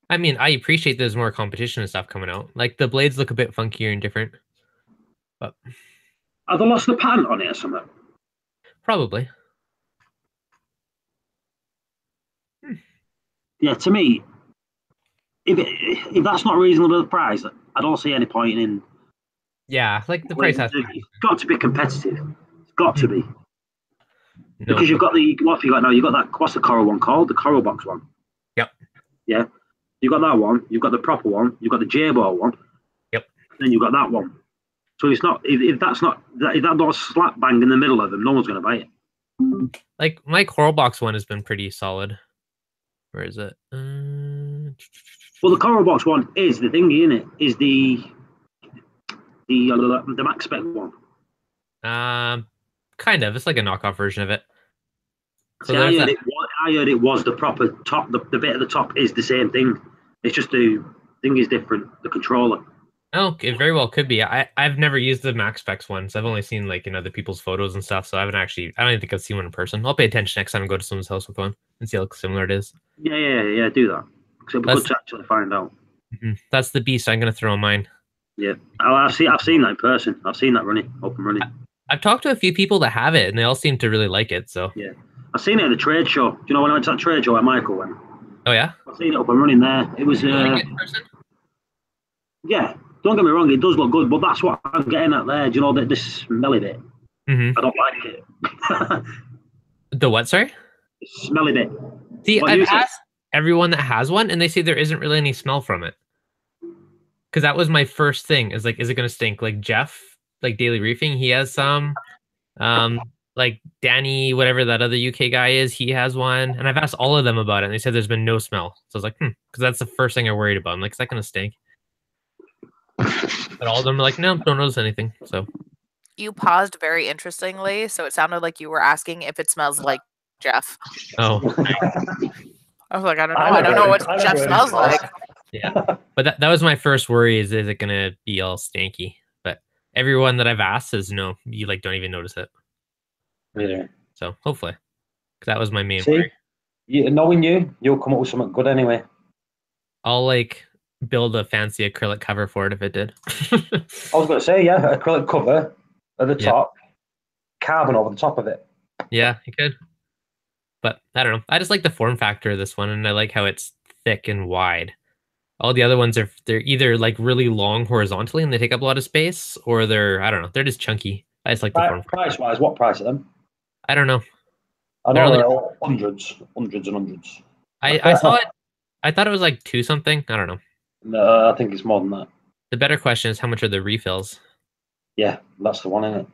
I mean, I appreciate there's more competition and stuff coming out. Like, the blades look a bit funkier and different. But have they lost the patent on it or something? Probably. Yeah, to me, if that's not reasonable price, I don't see any point in. Yeah, like the price has to be. It's got to be competitive. It's got to be. No, because you've got what have you got now? You've got that. What's the Coral one called? The Coral Box one. Yep. Yeah. You've got that one. You've got the proper one. You've got the J-Bow one. Yep. Then you've got that one. So it's not if that's not if that not slap bang in the middle of them, no one's going to buy it. Like my Coral Box one has been pretty solid. Where is it? Well, the Coral Box one is the thingy, isn't it? Is the max spec one? Kind of. It's like a knockoff version of it. So see, I heard it was the proper top. The bit at the top is the same thing. It's just the thing is different. The controller. Oh, it very well could be. I've never used the max specs one, so I've only seen like in other people's photos and stuff. So I don't even think I've seen one in person. I'll pay attention next time I go to someone's house with one and see how similar it is. Yeah. Do that. Because it'll be good to actually find out. That's the beast I'm going to throw on mine. Yeah, I've seen that in person. I've seen that running, up and running. I've talked to a few people that have it, and they all seem to really like it. So yeah, I seen it at the trade show. Do you know when I went to that trade show where Michael went? Oh yeah. I seen it up and running there. It was, You like it in person? yeah. Don't get me wrong, it does look good, but that's what I'm getting at there. Do you know that this smelly bit? Mm-hmm. I don't like it. The what? Sorry. Smelly bit. See, What I've you say? asked everyone that has one, and they say there isn't really any smell from it. Because that was my first thing. Is like, is it going to stink? Like Jeff, like Daily Reefing, he has some. Like Danny, whatever that other UK guy is, he has one. And I've asked all of them about it, and they said there's been no smell. So I was like, because that's the first thing I worried about. I'm like, is that going to stink? But all of them are like, no, don't notice anything. So You paused very interestingly, so it sounded like you were asking if it smells like Jeff. oh I was like, I don't know. I don't know what Jeff smells like. yeah. But that was my first worry: is it gonna be all stanky? But everyone that I've asked says no, you like don't even notice it. Yeah. So hopefully, 'cause that was my main See, worry. knowing you'll come up with something good anyway. I'll like build a fancy acrylic cover for it if it did. I was going to say, yeah, acrylic cover at the top, carbon over the top of it. Yeah, you could. But I don't know. I just like the form factor of this one, and I like how it's thick and wide. All the other ones they're either like really long horizontally and they take up a lot of space, or I don't know, they're just chunky. I just like the form. Price wise, what price are them? I don't know. I know they're hundreds and hundreds. I saw it. I thought it was like 2 something. I don't know. No, I think it's more than that. The better question is how much are the refills? Yeah, that's the one, isn't it?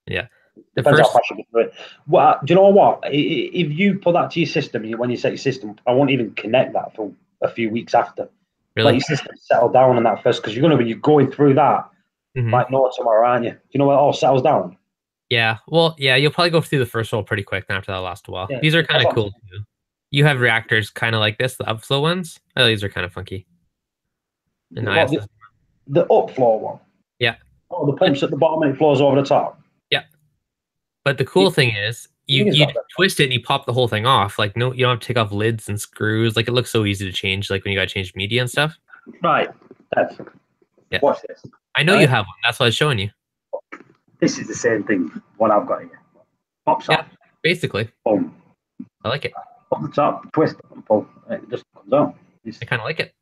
Yeah. Depends how fast you get through it. Well, do you know what? If you put that to your system, when you set your system, I won't even connect that for a few weeks after. Really? Let your system settle down on that first, because you're going through that like no tomorrow, aren't you? Do you know when it all settles down? Yeah. Well, yeah, you'll probably go through the first roll pretty quick, and after that lasts a while. Yeah. These are kind of cool too. You have reactors kind of like this, the upflow ones. Oh, these are kind of funky. And the upflow one? Yeah. Oh, the pump's at the bottom and it flows over the top? Yeah. But the cool thing is, you twist it and you pop the whole thing off. Like, no, you don't have to take off lids and screws. Like, it looks so easy to change, like when you got to change media and stuff. Right. Yeah. Watch this. I know you have one. That's what I was showing you. This is the same thing, what I've got here. Pops off. Basically. Boom. I like it. Up the top, twist and pull. It just comes out. I kind of like it.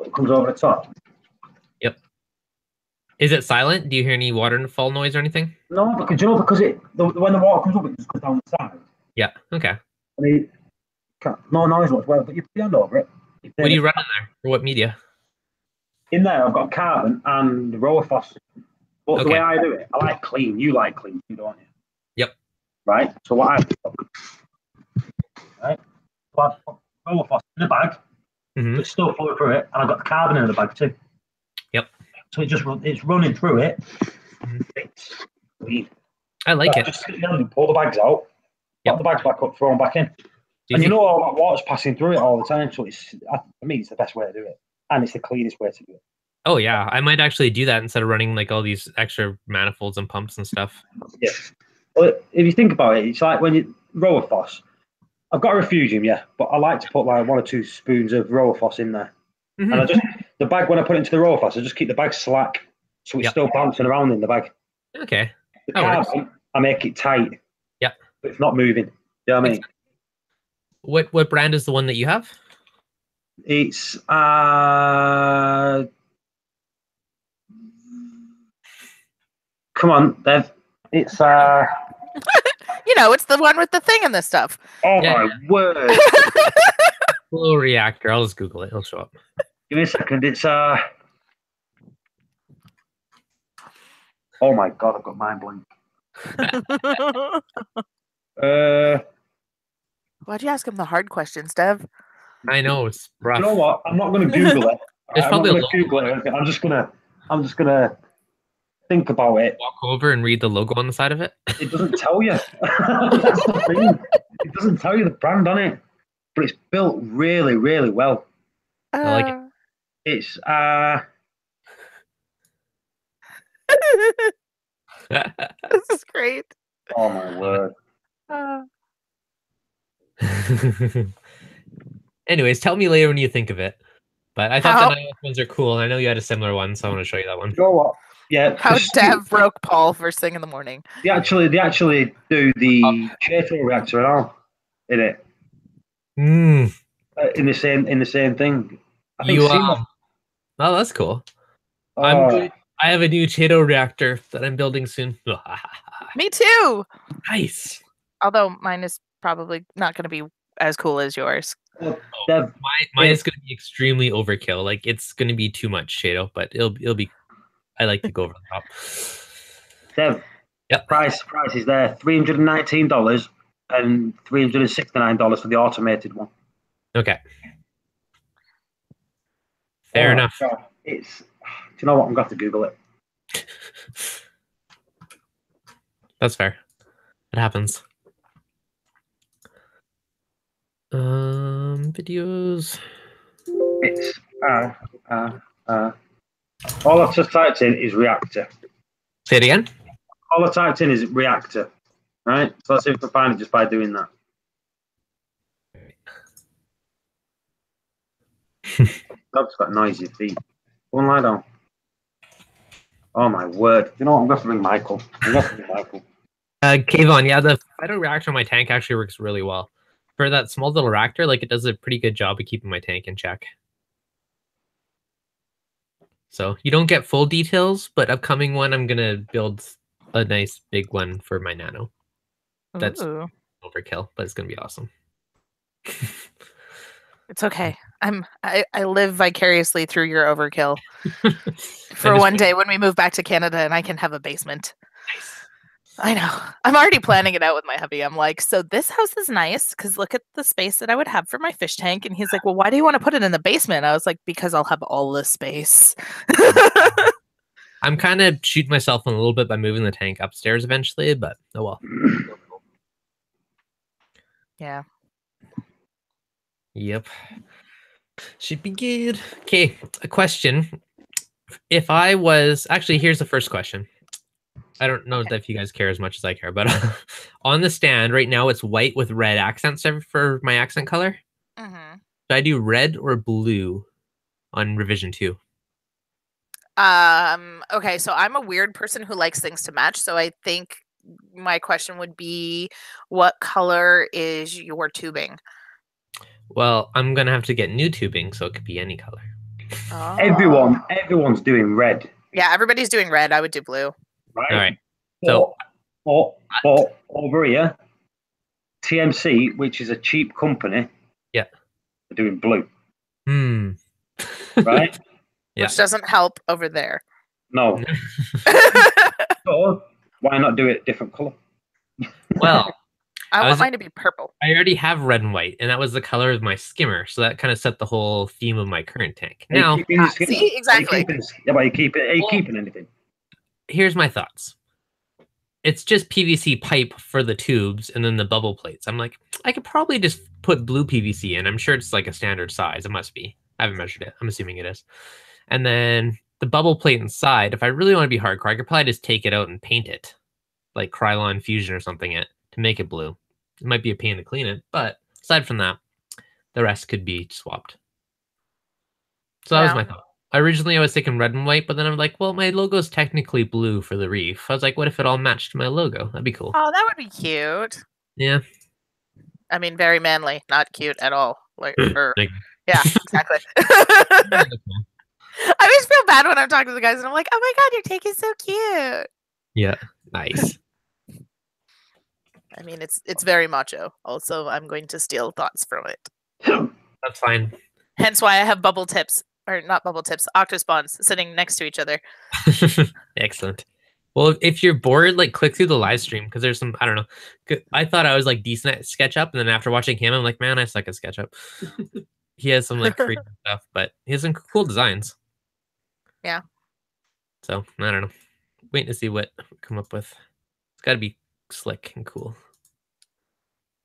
It comes over the top. Yep. Is it silent? Do you hear any waterfall noise or anything? No, because when the water comes up, it just goes down the side. Yeah. Okay. I mean, no noise whatsoever, but you put your hand over it. What do you run in there? Or what media? In there, I've got carbon and Rowaphos. But the way I do it, I like clean. You like clean, don't you? Yep. Right. So what I do, right? So I put Rowaphos in the bag. It's still flowing through it, and I've got the carbon in the bag too. Yep. So it's running through it. It's clean. I like it. Just pull the bags out, put the bags back up, throw them back in. And you know all that water's passing through it all the time. So for me, it's the best way to do it. And it's the cleanest way to do it. Oh, yeah. I might actually do that instead of running like all these extra manifolds and pumps and stuff. Yeah. Well, if you think about it, it's like when you Rowaphos. I've got a refugium, yeah, but I like to put like 1 or 2 spoons of Rowaphos in there. And I just, the bag, when I put it into the Rowaphos, I just keep the bag slack. So it's still bouncing around in the bag. Okay. The carbon, I make it tight. Yeah. But it's not moving. You know what I mean? What brand is the one that you have? It's come on, Dev. It's it's the one with the thing and the stuff. Oh my word. Flow reactor. I'll just Google it. It'll show up. Give me a second. It's oh my god, I've got mind blank. Why'd you ask him the hard questions, Dev? I know, it's rough. You know what? I'm not going to Google it. It's probably Google it. I'm just gonna think about it. Walk over and read the logo on the side of it. It doesn't tell you. That's the thing. It doesn't tell you the brand on it, but it's built really, really well. I like it. It's This is great. Oh my word. Anyways, tell me later when you think of it. But I thought the iOS ones are cool, and I know you had a similar one, so I want to show you that one. You know what? Yeah. How Dev broke Paul first thing in the morning. They actually do the Chateau reactor and all in it. Mm. In the same thing. I think You Seymour. Oh, that's cool. Oh, I have a new Chateau reactor that I'm building soon. Me too. Nice. Although mine is probably not going to be as cool as yours. Dev, Mine is going to be extremely overkill. Like it's going to be too much Shadow, but it'll be. I like to go over the top. Dev, Yep. price is there, $319 and $369 for the automated one. Okay. Fair enough. God. Do you know what? I'm going to have to Google it. That's fair. It happens. Videos. It's all I've just typed in is reactor. Say it again. All I typed in is reactor, right? So let's see if we can find it just by doing that. Dog's got noisy feet. Go and lie down. Oh my word! You know what? I'm going to ring Michael. Kayvon, yeah, the phyto reactor on my tank actually works really well. For that small little reactor, like it does a pretty good job of keeping my tank in check. So you don't get full details, but upcoming one, I'm gonna build a nice big one for my nano. That's overkill, but it's gonna be awesome. It's okay. I live vicariously through your overkill. For one day when we move back to Canada and I can have a basement. Nice. I know. I'm already planning it out with my hubby. I'm like, so this house is nice because look at the space that I would have for my fish tank. And he's like, well, why do you want to put it in the basement? I was like, because I'll have all this space. I'm kind of shooting myself in a little bit by moving the tank upstairs eventually, but oh well. Yeah. Yep. Should be good. Okay, a question. If I was actually, here's the first question. I don't know if you guys care as much as I care, but on the stand right now, it's white with red accents for my accent color. Mm-hmm. Do I do red or blue on revision 2? Okay, so I'm a weird person who likes things to match. So I think my question would be, what color is your tubing? Well, I'm gonna have to get new tubing, so it could be any color. Oh. Everyone's doing red. Yeah, everybody's doing red. I would do blue. Right. All right. So, but over here, TMC, which is a cheap company, yeah, they're doing blue. Right. Yeah. Which doesn't help over there. No. So why not do it a different color? Well, I want mine to be purple. I already have red and white, and that was the color of my skimmer, so that kind of set the whole theme of my current tank. Now, see, exactly. Are you keeping anything? Here's my thoughts. It's just PVC pipe for the tubes and then the bubble plates. I'm like, I could probably just put blue PVC in. I'm sure it's like a standard size. It must be. I haven't measured it. I'm assuming it is. And then the bubble plate inside, if I really want to be hardcore, I could probably just take it out and paint it, like Krylon Fusion or something, to make it blue. It might be a pain to clean it, but aside from that, the rest could be swapped. So that was my thought. Originally, I was thinking red and white, but then I'm like, well, my logo is technically blue for the Reef. I was like, what if it all matched my logo? That'd be cool. Oh, that would be cute. Yeah. I mean, very manly, not cute at all. Like, yeah, exactly. I always feel bad when I'm talking to the guys and I'm like, oh my God, your take is so cute. Yeah, nice. I mean, it's very macho. Also, I'm going to steal thoughts from it. That's fine. Hence why I have bubble tips, or not bubble tips, octospawns sitting next to each other. Excellent. Well, if you're bored, like click through the live stream because there's some, I don't know. I thought I was like decent at SketchUp, and then after watching him, I'm like, man, I suck at SketchUp. He has some like crazy stuff, but he has some cool designs. Yeah. So I don't know. Waiting to see what we come up with. It's got to be slick and cool.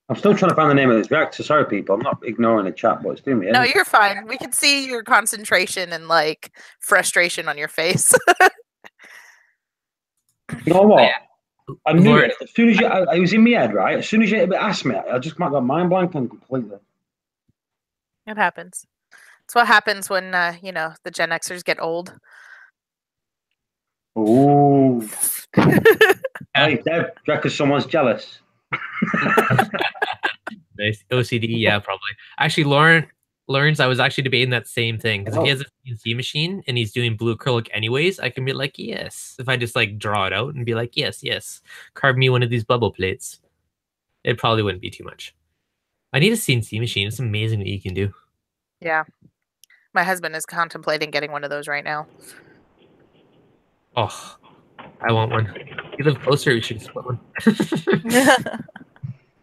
I'm still trying to find the name of this reactor. Sorry, people. I'm not ignoring the chat, but it's doing me. No, you're fine. We can see your concentration and like frustration on your face. You know what? I knew it. As soon as it was in my head, right? As soon as you asked me, I just got mind blank and completely. It happens. It's what happens when the Gen Xers get old. Ooh. Hey, Deb, do you reckon someone's jealous? Nice. OCD, yeah, probably. Actually, Lawrence, I was actually debating that same thing because if he has a CNC machine and he's doing blue acrylic anyways, I can be like, yes. If I just like draw it out and be like, yes, yes, carve me one of these bubble plates, it probably wouldn't be too much. I need a CNC machine. It's amazing what you can do. Yeah. My husband is contemplating getting one of those right now. Oh, I want one. You live closer, we should split one.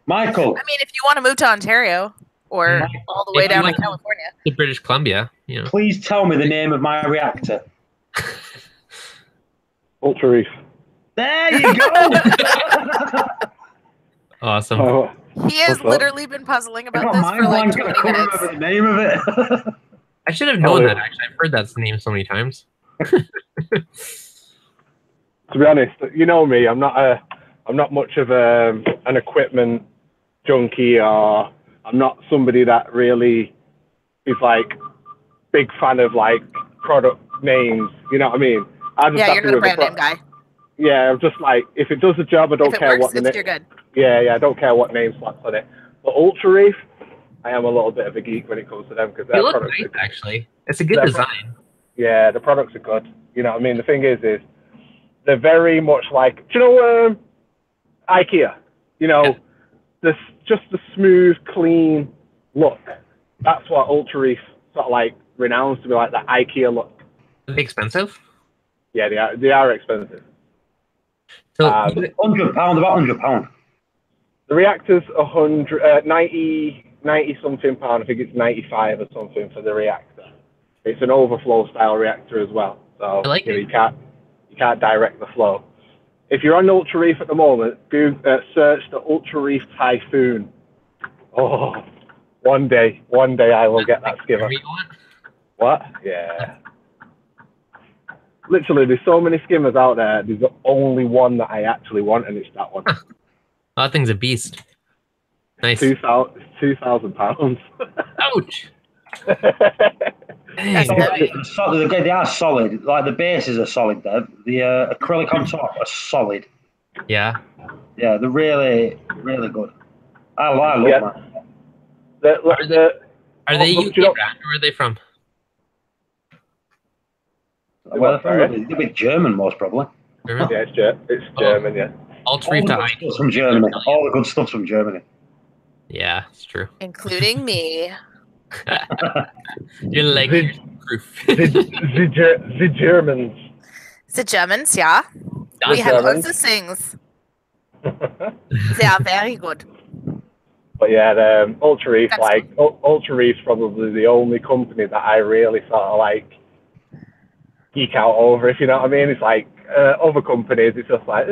Michael. I mean, if you want to move to Ontario or all the way If you down to want California. to British Columbia, you know. Please tell me the name of my reactor. Ultra Reef. There you go. Awesome. Oh, He has What's up? literally been puzzling I about got this mine for like blank and I 20 couldn't minutes. remember the name of it. I should have known Oh, that, actually. I've heard that name so many times. to be honest, you know me. I'm not much of an equipment junkie, or I'm not somebody that really is like big fan of like product names. You know what I mean? I just Yeah, have you're to not a with the brand name guy. Yeah, I'm just like, if it does the job, I don't If it care works, what the it's name. you're good. Yeah, I don't care what name slaps on it. But Ultra Reef, I am a little bit of a geek when it comes to them because They their look products. nice, actually. It's a good They're design. Yeah, the products are good. You know what I mean? The thing is they're very much like, do you know IKEA? You know, this just the smooth, clean look. That's what Ultra Reef sort of like renowned to be like, that IKEA look. Are they expensive? Yeah, they are expensive. So, £100, about £100. The reactor's 90 something pound. I think it's 95 or something for the reactor. It's an overflow style reactor as well, so I like it. you can't direct the flow. If you're on Ultra Reef at the moment, search the Ultra Reef Typhoon. Oh, one day I will get that skimmer. whatever you want. What? Yeah. Literally, there's so many skimmers out there. There's the only one that I actually want, and it's that one. That thing's a beast. Nice. £2,000. Ouch. That's Dang. heavy. They are solid. Like the bases are solid. The acrylic on top are solid. Yeah. Yeah, they're really, really good. I love Yeah. that. Are they look, UK you know- brand? Where are they from? Well, they're a bit German, most probably. German? Yeah, it's German, yeah. Ultra All Reef the to good stuff's from Germany. All the good stuff's from Germany. Yeah, it's true. Including me. You're like The- proof. The Germans. The Germans, yeah. We have Germans. also things. They are very good. But yeah, the Ultra Reef, That's like Ultra Reef's probably the only company that I really sort of like geek out over, if you know what I mean. It's like other companies, it's just like,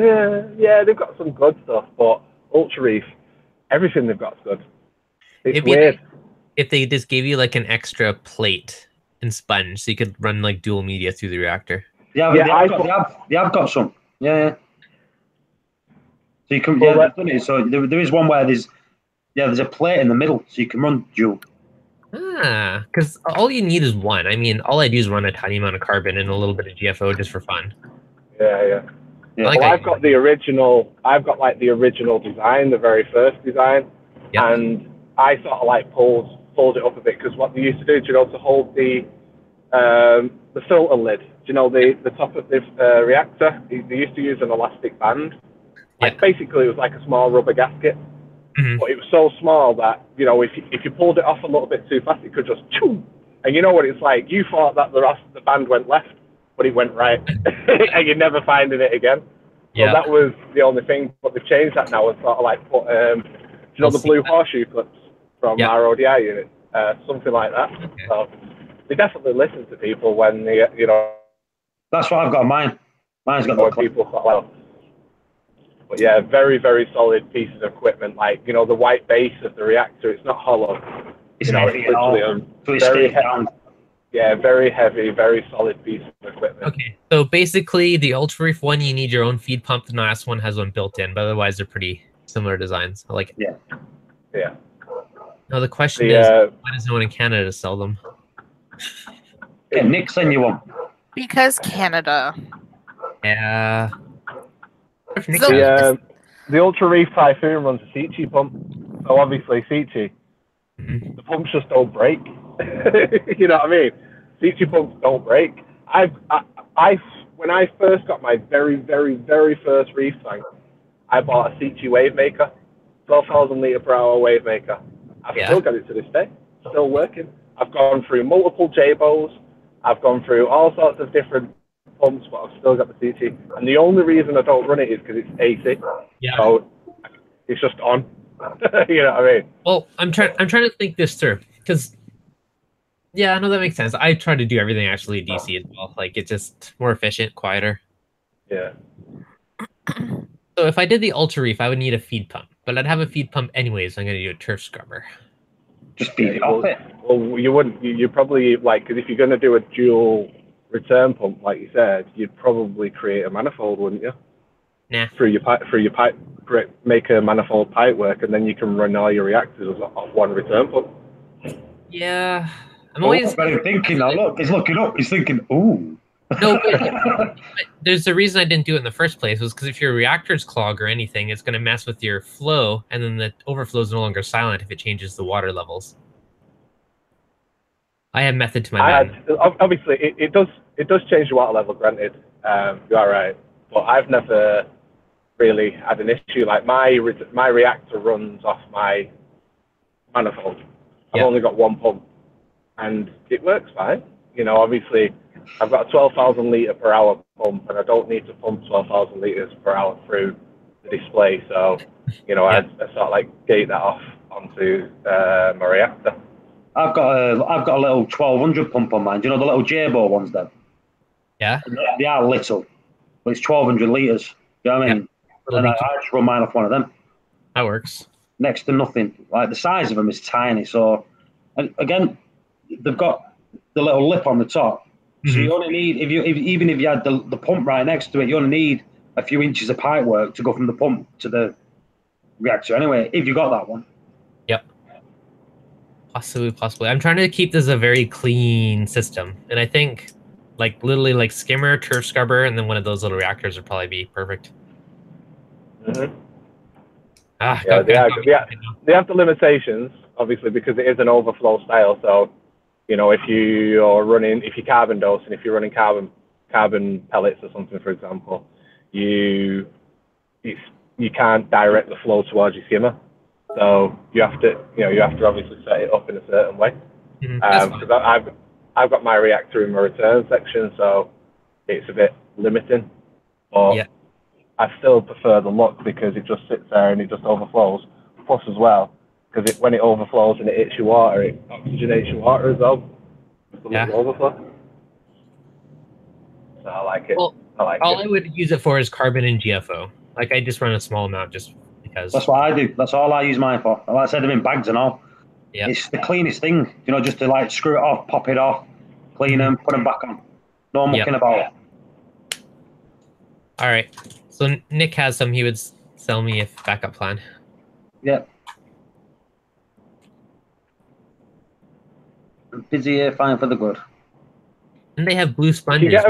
yeah, they've got some good stuff, but Ultra Reef, everything they've got is good. It's It'd be weird. like if they just gave you like an extra plate and sponge, so you could run like dual media through the reactor. Yeah, they have got some. Yeah. So you can, they've done it. So there is one where there's a plate in the middle, so you can run dual. Ah, because all you need is one. I mean, all I do is run a tiny amount of carbon and a little bit of GFO just for fun. Yeah. Yeah. Well, I've got the original. I've got like the original design, the very first design, Yep. and I sort of like pulled it up a bit because what they used to do, do you know, to hold the filter lid, do you know, the top of this reactor, they used to use an elastic band. Like basically, it was like a small rubber gasket, but it was so small that, you know, if you pulled it off a little bit too fast, it could just choo. And you know what it's like? You thought that the band went left, but it went right, and you're never finding it again. So that was the only thing. But they've changed that now and sort of like put, do you know, the blue horseshoe clips from our ODI unit, something like that. Okay. So they definitely listen to people when they, you know. That's what I've got on mine. Mine's got When the people sort of like, but yeah, very, very solid piece of equipment. Like, you know, the white base of the reactor, it's not hollow. It's You know, heavy it's at all. literally So it very stays down. Yeah, very heavy, very solid piece of equipment. Okay, so basically the Ultra Reef one, you need your own feed pump. The last one has one built in, but otherwise they're pretty similar designs. I like it. Yeah. Now the question is, why does no one in Canada sell them? Yeah, Nick, send you one. Because Canada. Yeah. So- The Ultra Reef Typhoon runs a Seachy pump. So obviously Seachy, Mhm. the pumps just don't break. You know what I mean? Seachy pumps don't break. When I first got my very, very, very first reef tank, I bought a Seachy wave maker, 12,000 litre per hour wave maker. I've Yeah. still got it to this day, still working. I've gone through multiple J-bows. I've gone through all sorts of different pumps, but I've still got the CT. And the only reason I don't run it is because it's AC. Yeah. So it's just on. You know what I mean? Well, I'm trying to think this through because yeah, I know that makes sense. I try to do everything actually DC as well. Like it's just more efficient, quieter. Yeah. So if I did the Ultra Reef, I would need a feed pump, but I'd have a feed pump anyways. So I'm going to do a turf scrubber. Just feed it off it. Well, you wouldn't. You probably like because if you're going to do a dual return pump, like you said, you'd probably create a manifold, wouldn't you? Nah. Through your pipe, make a manifold pipe work, and then you can run all your reactors off one return pump. Yeah, I'm Oh, always but I'm thinking now. Look, he's looking up. He's thinking, ooh. no, but there's the reason I didn't do it in the first place was because if your reactors clog or anything, it's going to mess with your flow, and then the overflow is no longer silent if it changes the water levels. I have method to my madness. Obviously, it does change the water level. Granted, you are right, but I've never really had an issue. Like my reactor runs off my manifold. I've Yeah. only got one pump, and it works fine. You know, obviously, I've got a 12,000 litre per hour pump, and I don't need to pump 12,000 litres per hour through the display. So, you know, Yeah. I sort of like gate that off onto my reactor. I've got a little 1200 pump on mine. Do you know the little J-Bow ones then? Yeah. They are little, but it's 1200 litres. You know what I mean? Little And I leaky. just run mine off one of them. That works. Next to nothing. Like the size of them is tiny. So, and again, they've got the little lip on the top. So you only need even if you had the pump right next to it, you only need a few inches of pipe work to go from the pump to the reactor. Anyway, if you got that one. Yep. Possibly. I'm trying to keep this a very clean system, and I think, like literally, like skimmer, turf scrubber, and then one of those little reactors would probably be perfect. Mm-hmm. Yeah, they have the limitations, obviously, because it is an overflow style. So, you know, if you're carbon dosing, if you're running carbon pellets or something, for example, you can't direct the flow towards your skimmer. So you have to obviously set it up in a certain way. Because I've got my reactor in my return section, so it's a bit limiting. But yeah. I still prefer the look because it just sits there and it just overflows. Plus, as well, because when it overflows and it hits your water, it oxygenates your water as well. Just a little overflow. So I like it. Well, I would use it for is carbon and GFO. Like I just run a small amount just because. That's what I do. That's all I use mine for. Like I said, them in bags and all. Yeah. It's the cleanest thing, you know, just to like screw it off, pop it off, clean them, put them back on. No mucking about. All right. So Nick has some he would sell me if backup plan. Yeah. I'm busy here, fine for the good. And they have blue sponges. Yeah,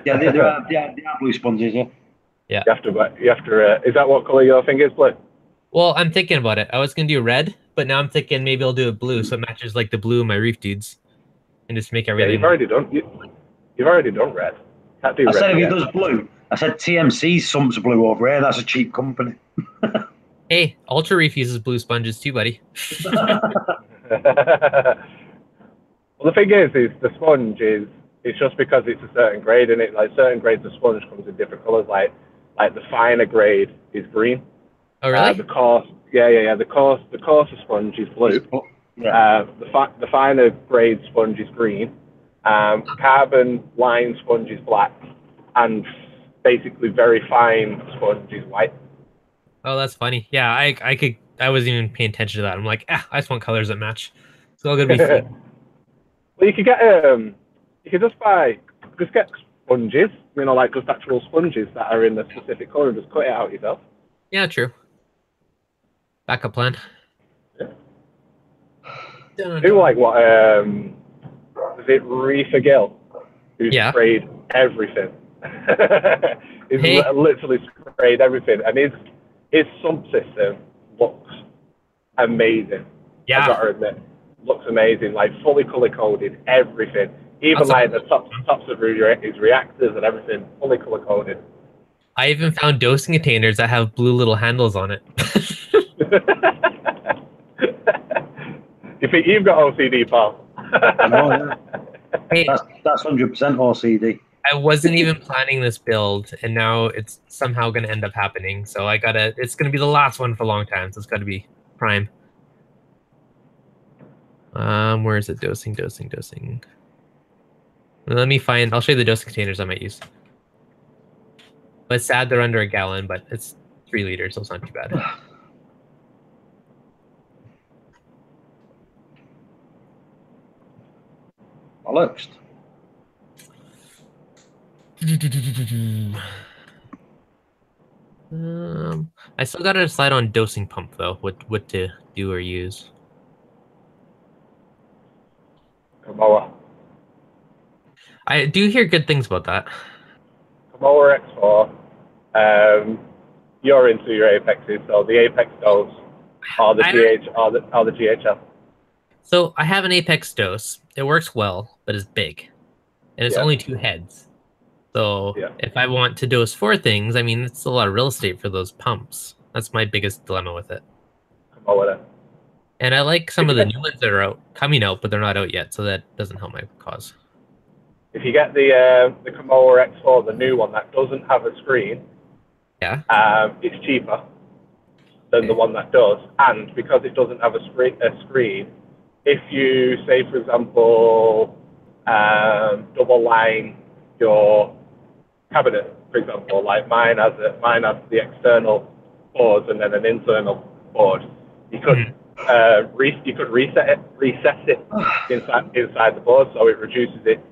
they are blue sponges, yeah. Yeah. You have to. Is that what color your thing is, blue? Well, I'm thinking about it. I was gonna do red, but now I'm thinking maybe I'll do a blue, so it matches like the blue of my reef dudes, and just make everything. Yeah, you've already done red. Can't do I red said if he yet. does blue, I said TMC sumps blue over here. That's a cheap company. Hey, Ultra Reef uses blue sponges too, buddy. Well, the thing is the sponge is it's just because it's a certain grade, and it like certain grades of sponge comes in different colors. Like the finer grade is green. Oh really? The coarse, the coarser sponge is blue. Yeah. The finer grade sponge is green. Carbon line sponge is black, and basically very fine sponge is white. Oh, that's funny. Yeah, I wasn't even paying attention to that. I'm like, I just want colors that match. It's all gonna be free. Well, you could get just get sponges, you know, like just actual sponges that are in a specific color, and just cut it out yourself. Yeah, true. Backup plan. Yeah. Do like what is it Reef Gill, who's sprayed everything. He's Hey. literally sprayed everything, and his sump system looks amazing. Yeah. I've got to admit, looks amazing. Like fully color coded, everything. Even like the tops of his reactors and everything, fully color coded. I even found dosing containers that have blue little handles on it. You think you've got OCD, pal? I know, yeah. Hey, That's 100% OCD. I wasn't even planning this build, and now it's somehow going to end up happening. So it's going to be the last one for a long time. So it's got to be prime. Where is it? Dosing. Let me find. I'll show you the dosing containers I might use. But it's sad they're under a gallon, but it's 3 liters, so it's not too bad. Bollocks. I still got to decide on dosing pump though. What to do or use. Kamoa. I do hear good things about that. Kamoa X4. You're into your apexes, so the apex dose or the GHL. So I have an apex dose. It works well, but it's big, and it's only 2 heads. So if I want to dose 4 things, I mean it's a lot of real estate for those pumps. That's my biggest dilemma with it. Kamoa. And I like some of the new ones that are coming out, but they're not out yet, so that doesn't help my cause. If you get the Kamoa X4, the new one that doesn't have a screen, it's cheaper than the one that does. And because it doesn't have a screen, if you say, for example, double line your cabinet, for example, like mine has the external boards and then an internal board, you could reset it inside the board, so it reduces its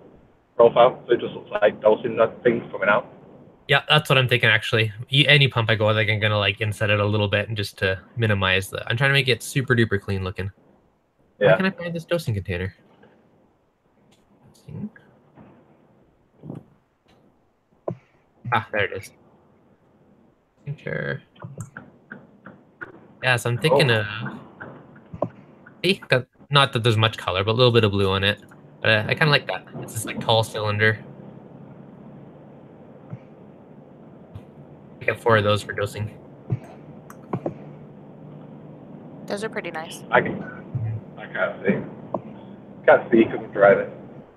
profile, so it just looks like dosing things coming out. Yeah, that's what I'm thinking actually. Any pump I go with, I'm gonna like inset it a little bit and just to minimize I'm trying to make it super duper clean looking. Where can I find this dosing container? Ah, there it is. Sure. Yeah, so I'm thinking of. Not that there's much color, but a little bit of blue on it. But I kind of like that. It's this like tall cylinder. I got 4 of those for dosing. Those are pretty nice. I can't see. Can't see because I'm driving.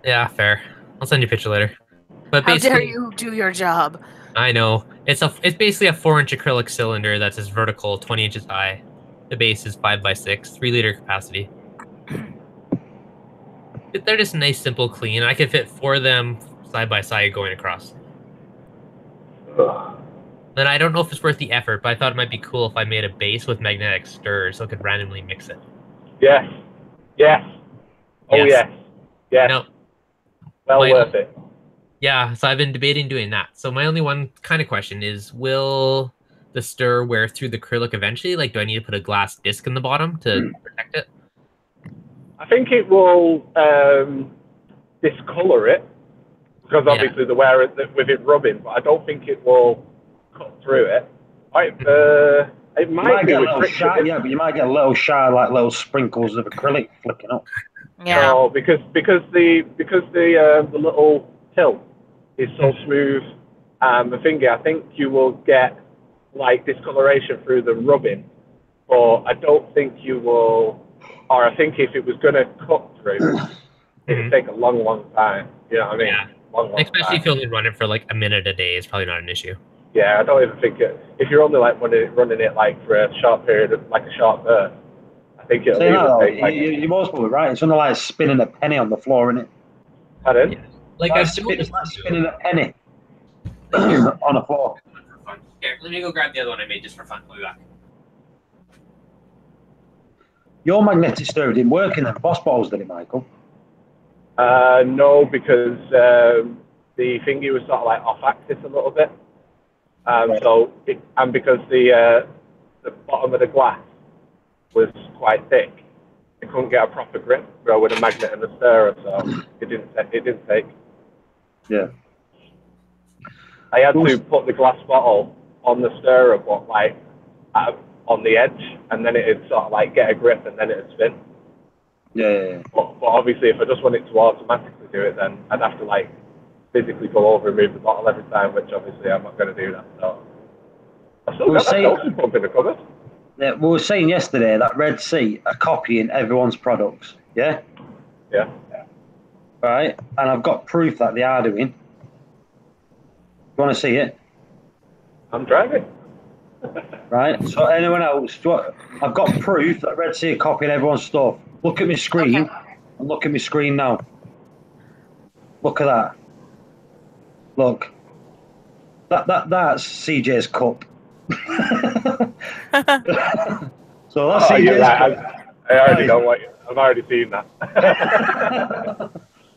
Yeah, fair. I'll send you a picture later. But how dare you do your job? I know. It's basically a 4-inch acrylic cylinder that's as vertical, 20 inches high. The base is 5x6, 3-liter capacity. They're just nice, simple, clean. I could fit 4 of them side by side going across. Then I don't know if it's worth the effort, but I thought it might be cool if I made a base with magnetic stir so I could randomly mix it. Yes. Oh, yes. No. Well worth it. Yeah, so I've been debating doing that. So my only one kind of question is, will the stir wear through the acrylic eventually? Like, do I need to put a glass disc in the bottom to protect it? I think it will discolor it, because obviously the wear with it rubbing, but I don't think it will cut through it. It might be with friction. Yeah, but you might get a little shy, like little sprinkles of acrylic flicking up. Yeah. No, because the little tilt is so smooth. The finger, I think you will get like discoloration through the rubbing, but I don't think you will. Or I think if it was going to cut through, it would take a long, long time. You know what I mean? Yeah. Long Especially time. if you only run it for like a minute a day, it's probably not an issue. Yeah, I don't even think if you're only like running it like for a short period, like a short burst, I think it'll take like. You're most probably right. It's only like spinning a penny on the floor, isn't it? Pardon? Yeah. Like It's like spinning a penny on a floor. Here, let me go grab the other one I made just for fun. I'll be back. Your magnetic stir didn't work in them boss balls, did it, Michael? No, because the thingy was sort of like off axis a little bit. Because the bottom of the glass was quite thick, it couldn't get a proper grip with a magnet and a stirrer, so it didn't take. Yeah. I had to put the glass bottle on the stirrer, but like on the edge, and then it'd sort of like get a grip, and then it'd spin. Yeah. But obviously, if I just want it to automatically do it, then I'd have to like physically go over and move the bottle every time, which obviously I'm not going to do that. So I still got that dosing pump in the cupboard. Yeah, we were saying yesterday that Red Sea are copying everyone's products. Yeah. Yeah. Right, and I've got proof that they are doing. You want to see it? I'm driving. Right. So anyone else? I've got proof that Red Sea are copying everyone's stuff. Look at my screen, and look at my screen now. Look at that. Look. That's CJ's cup. So that's CJ's cup. I already know what. I've already seen that.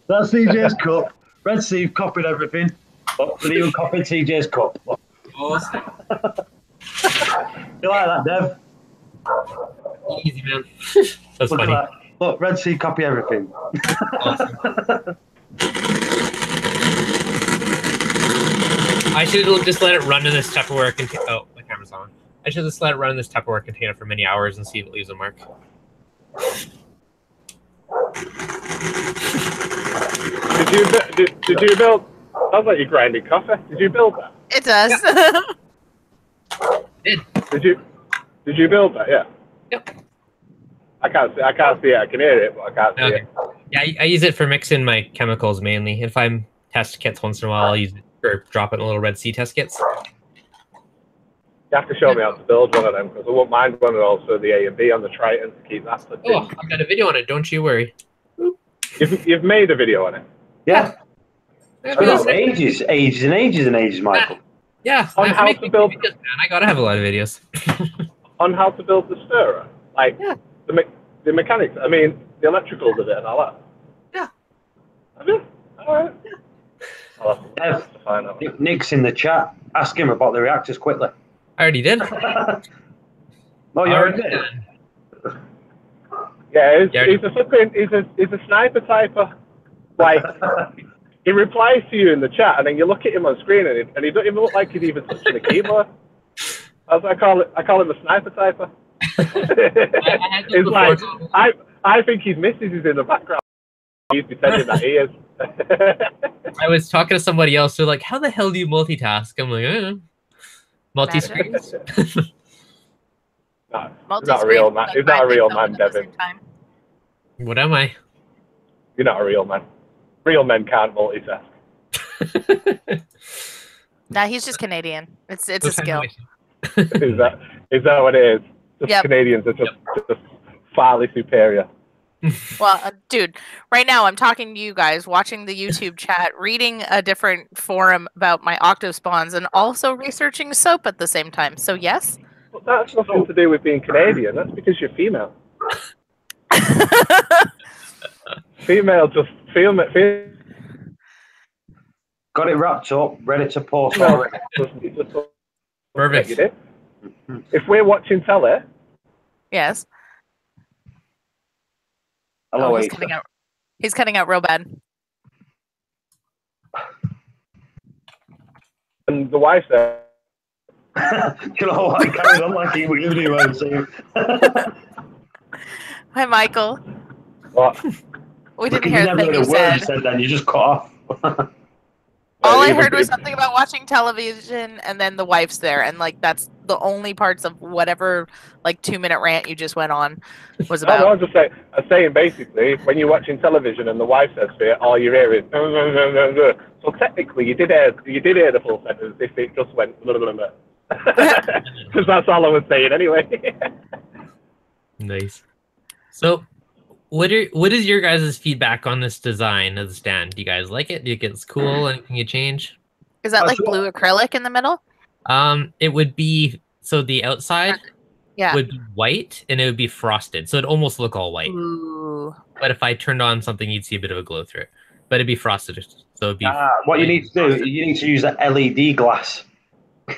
That's CJ's cup. Red Sea copied everything. But they even copied CJ's cup. Awesome. You like that, Dev? Easy, man. That's Look funny. at that. Look, Red Sea copy everything. Awesome. I should have just let it run in this Tupperware container. Oh, my camera's on. I should just let it run in this Tupperware container for many hours and see if it leaves a mark. Did you build? Sounds like you're grinding coffee. Did you build that? It does. Did you build that? Yeah. Yep. I can't see it. I can hear it, but I can't see it. Yeah, I use it for mixing my chemicals mainly. If I'm test kits once in a while, I'll use it or drop it in little Red Sea test kits. You have to show me how to build one of them, because I won't mind one of those for the A and B on the Triton to keep that. Oh, I've got a video on it. Don't you worry. You've made a video on it. Yeah. Ages, Michael. Yeah. On how to build. Videos, man. I gotta have a lot of videos. On how to build the stirrer, like the mechanics. I mean, the electricals of it and all that. Yeah. Have you? All right. Yeah. I'll have to find out. Nick's in the chat. Ask him about the reactors quickly. I already did. Oh, you already did? Yeah, he's a sniper typer. Like, he replies to you in the chat, and then you look at him on screen, and he doesn't even look like he's even touching the keyboard. I call him a sniper typer. It's like I think his missus is in the background. He's pretending that he is. I was talking to somebody else. They're like, "How the hell do you multitask?" I'm like, multi-screens. He's not a real man. He's not a real man, Devin. What am I? You're not a real man. Real men can't multitask. Nah, he's just Canadian. It's a skill. Is that what it is? Just Canadians are just farly superior. Well, dude, right now I'm talking to you guys, watching the YouTube chat, reading a different forum about my octave spawns, and also researching soap at the same time. So yes. Well, that's nothing to do with being Canadian. That's because you're female. Female. Got it wrapped up, ready to post already. Perfect. You did. If we're watching telly. Yes. Hello, he's cutting out real bad. And the wife said, you know what? I carried on like he was doing. Hi, Michael. What? We didn't hear the thing you said. Then you just cut off. All I heard was something about watching television, and then the wife's there, and like that's the only parts of whatever like 2-minute rant you just went on was about. I was just saying basically when you're watching television and the wife says to it, all you're hearing. So technically, you did hear the full sentence if it just went because that's all I was saying anyway. Nice. So, what is your guys' feedback on this design of the stand? Do you guys like it? Do you think it's cool? Anything you change? Is that like blue acrylic in the middle? It would be the outside would be white and it would be frosted, so it'd almost look all white. Ooh. But if I turned on something, you'd see a bit of a glow through it. But it'd be frosted, so it'd be. What you need to do, you need to use that LED glass.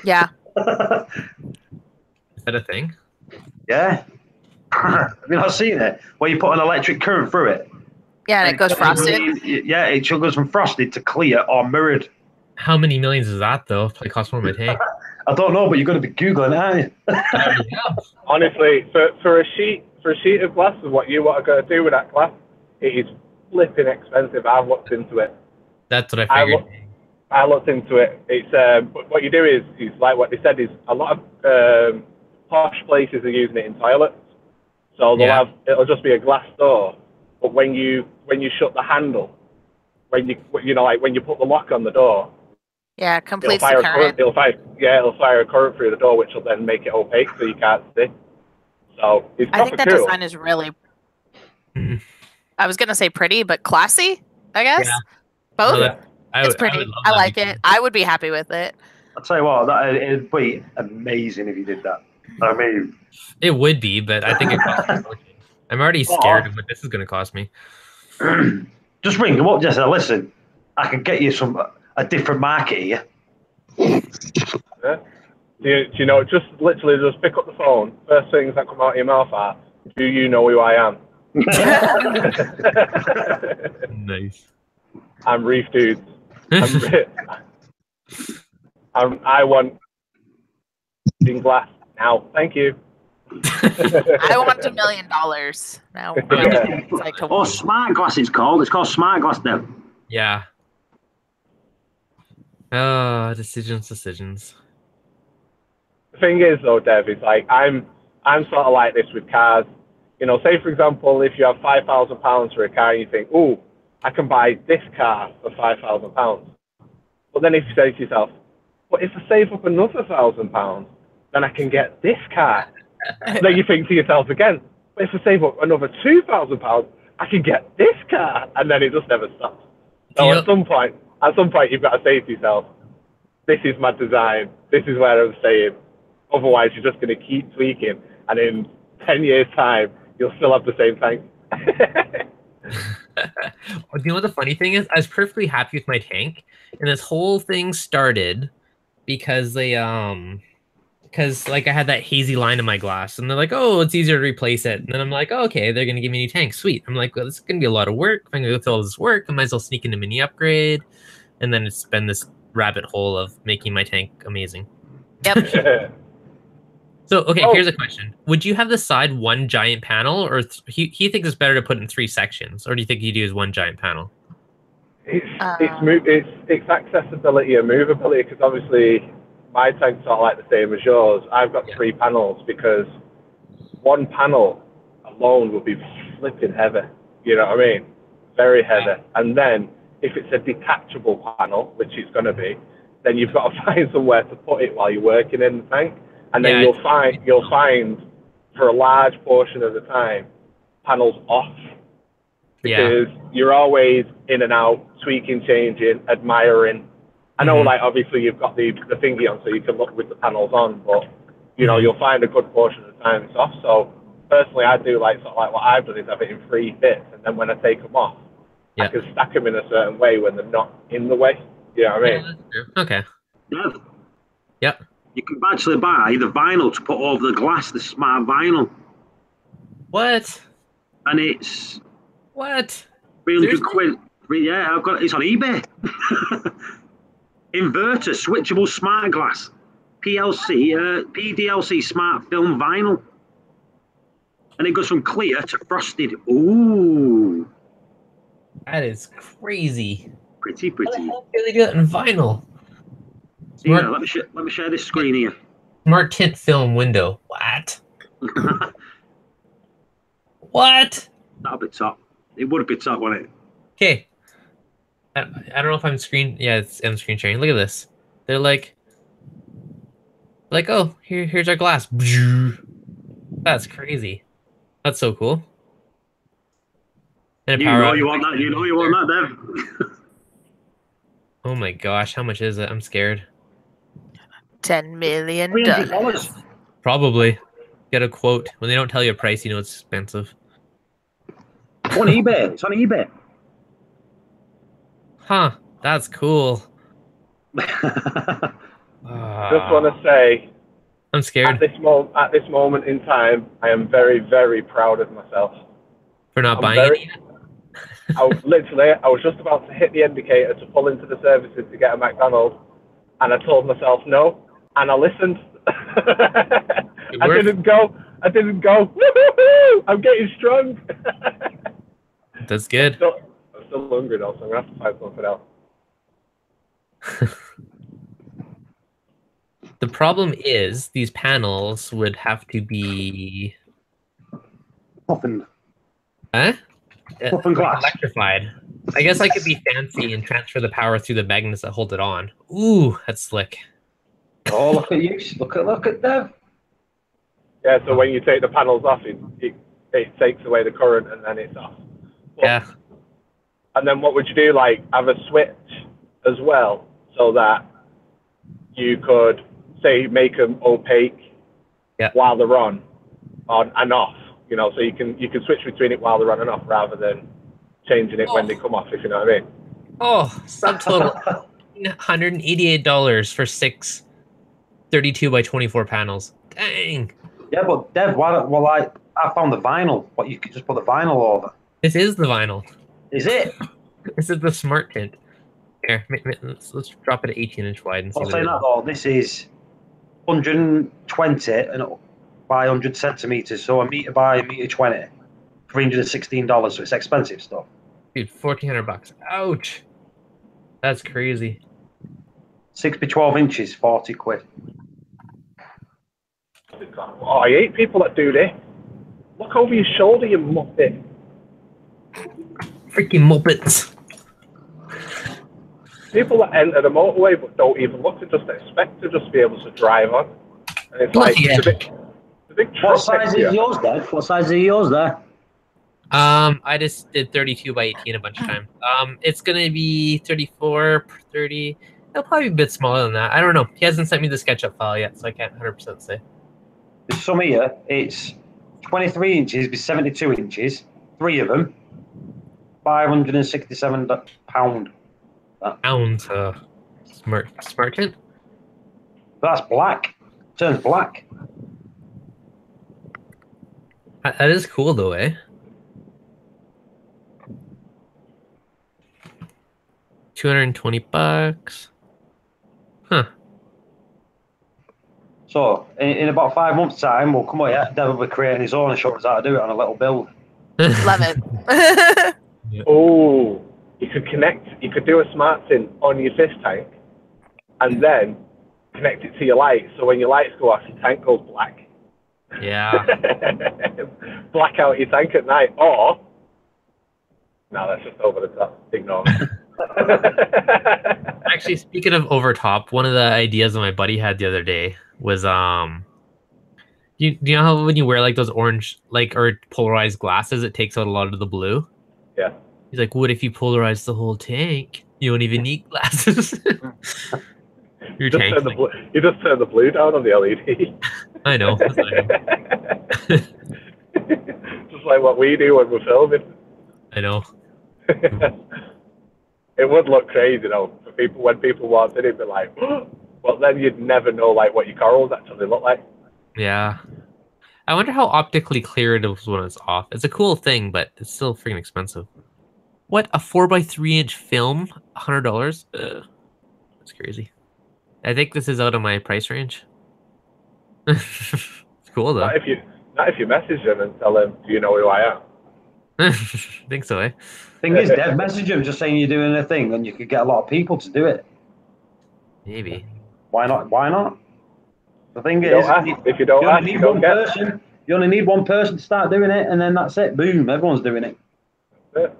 Yeah. Is that a thing? Yeah. Have you not seen it? Where you put an electric current through it. Yeah, and it goes frosted. Yeah, it goes from frosted to clear or mirrored. How many millions is that though? Probably costs more than my tank. I don't know, but you're going to be Googling it, aren't you? I already have. Honestly, for a sheet of glass and what you want to go do with that glass, it is flipping expensive. I've looked into it. That's what I figured. I looked into it. It's but what you do is like what they said is a lot of posh places are using it in toilets. So it'll just be a glass door, but when you shut the handle, when you put the lock on the door, Yeah, completes it'll the fire current. it'll fire a current through the door, which will then make it opaque so you can't see. So it's I think that cool. design is really. I was gonna say pretty, but classy. I guess Yeah. both. Yeah. It's pretty. I like it. I would be happy with it. I'll tell you what, it'd be amazing if you did that. I mean, it would be, but I think it costs me a fortune. I'm already scared of what this is going to cost me. just ring them up. Just say, listen, I can get you a different market here. Yeah. Do you know? Just literally, just pick up the phone. First things that come out of your mouth are, "Do you know who I am?" Nice. I'm Reef Dudes. I want in glass now. Thank you. I want $1 million now. It's like smart glass. It's called. It's called smart glass now. Yeah. Oh, decisions. The thing is, though, Dev, is like I'm sort of like this with cars. You know, say for example, if you have £5,000 for a car, and you think, "Oh, I can buy this car for £5,000." But then if you say to yourself, "But if I save up another £1,000, then I can get this car." Then you think to yourself again, "But if I save up another £2,000, I can get this car," and then it just never stops. So at some point, you've got to say to yourself, "This is my design. This is where I'm staying." Otherwise, you're just going to keep tweaking, and in 10 years' time, you'll still have the same tank. You know what the funny thing is? I was perfectly happy with my tank, and this whole thing started because because like I had that hazy line in my glass, and they're like, "Oh, it's easier to replace it." And then I'm like, oh, "Okay, they're gonna give me a new tank, sweet." I'm like, "Well, this is gonna be a lot of work. If I'm gonna go through all this work, I might as well sneak in a mini upgrade." And then it's been this rabbit hole of making my tank amazing. Yep. So, okay, here's a question. Would you have the side one giant panel, or he thinks it's better to put in 3 sections, or do you think you'd use one giant panel? It's accessibility and movability, because obviously my tank's not like the same as yours. I've got 3 panels because one panel alone would be flipping heavy. You know what I mean? Very heavy. And then if it's a detachable panel, which it's going to be, then you've got to find somewhere to put it while you're working in the tank. And then you'll find for a large portion of the time panels off, because you're always in and out, tweaking, changing, admiring. I know, like obviously you've got the thingy on, so you can look with the panels on, but you know you'll find a good portion of the time it's off. So personally, I do like sort of like what I've done is have it in 3 bits, and then when I take them off, I can stack them in a certain way when they're not in the way. You know what I mean? Okay. Yeah. Yep. You can actually buy the vinyl to put over the glass, the smart vinyl. What? And it's what? 300 quid. Yeah, I've got it's on eBay. Inverter, switchable smart glass, PDLC smart film vinyl, and it goes from clear to frosted. Ooh, that is crazy. Pretty. How the hell do they do that in vinyl? Yeah, let me share this screen here. Smart tint film window. What? What? That'll be top. It would be top, wouldn't it? Okay. I don't know if I'm screen. Yeah, I'm screen sharing. Look at this. They're like, oh, here's our glass. That's crazy. That's so cool. And you know you want that. You know you want that, Dev. Oh my gosh, how much is it? I'm scared. $10 million. Probably. Get a quote. When they don't tell you a price, you know it's expensive. On eBay. It's on eBay. Huh. That's cool. Just want to say, I'm scared. At this moment in time, I am very, very proud of myself. For not buying it yet? I was just about to hit the indicator to pull into the services to get a McDonald's, and I told myself no, and I listened. I didn't go. Woo-hoo-hoo! I'm getting strong. That's good. I'm still hungry though, so I'm gonna have to find something else. The problem is these panels would have to be Nothing. huh? Open glass. Electrified. I guess I could be fancy and transfer the power through the magnets that hold it on. Ooh, that's slick. Oh, look at you! Look at Dev. Yeah, so when you take the panels off, it takes away the current and then it's off. But, Yeah. And then what would you do? Like have a switch as well, so that you could say make them opaque while they're on and off. You know, so you can switch between it while they're on and off rather than changing it when they come off. If you know what I mean. Oh, subtotal $188 for 6 32 by 24 panels. Dang. Yeah, but Dev, I found the vinyl. What, you could just put the vinyl over? This is the vinyl. Is it? This is the smart tint. Here, let's drop it at 18-inch wide and see. I'll say that though. This is 120 by 100 centimeters, so a meter by a meter 20, $316. So it's expensive stuff. Dude, $1,400. Ouch. That's crazy. 6 by 12 inches, 40 quid. Oh, I hate people that do this. Look over your shoulder, you muppet. Freaking muppets. People that enter the motorway but don't even look, to just expect to just be able to drive on. And it's like, it's a big What size is yours, Dev? What size are yours there? I just did 32 by 18 a bunch of times. It's gonna be 34, 30. It'll probably be a bit smaller than that. I don't know. He hasn't sent me the SketchUp file yet, so I can't 100% say. There's some here. It's 23 inches by 72 inches. 3 of them. £567. Pounds. Smart tint. That's black. Turns black. That is cool though, eh? $220. Huh. So in about 5 months' time, we'll come here. Dev will be creating his own and show us how to do it on a little build. Love it. Oh, you could do a smart tint on your fish tank and then connect it to your lights, so when your lights go off, your tank goes black. Yeah. Black out your tank at night, or no, that's just over the top. Ignore me. Actually, speaking of over top, one of the ideas that my buddy had the other day was do you know how when you wear like those orange or polarized glasses, it takes out a lot of the blue? Yeah. He's like, what if you polarize the whole tank? You don't even need glasses. You just turn the blue down on the LED. I know. Just like what we do when we're filming. I know. It would look crazy though for people when people walked in. It'd be like, well, then you'd never know like what your corals actually look like. Yeah. I wonder how optically clear it is when it's off. It's a cool thing, but it's still freaking expensive. What, a 4x3-inch film? $100? That's crazy. I think this is out of my price range. It's cool though. Not if you message them and tell them, do you know who I am? I think so, eh? Thing is, Dev, message him just saying you're doing a thing, and you could get a lot of people to do it. Maybe. Why not? Why not? The thing is, if you don't ask, only you need don't one get. person. You only need one person to start doing it, and then that's it. Boom! Everyone's doing it. But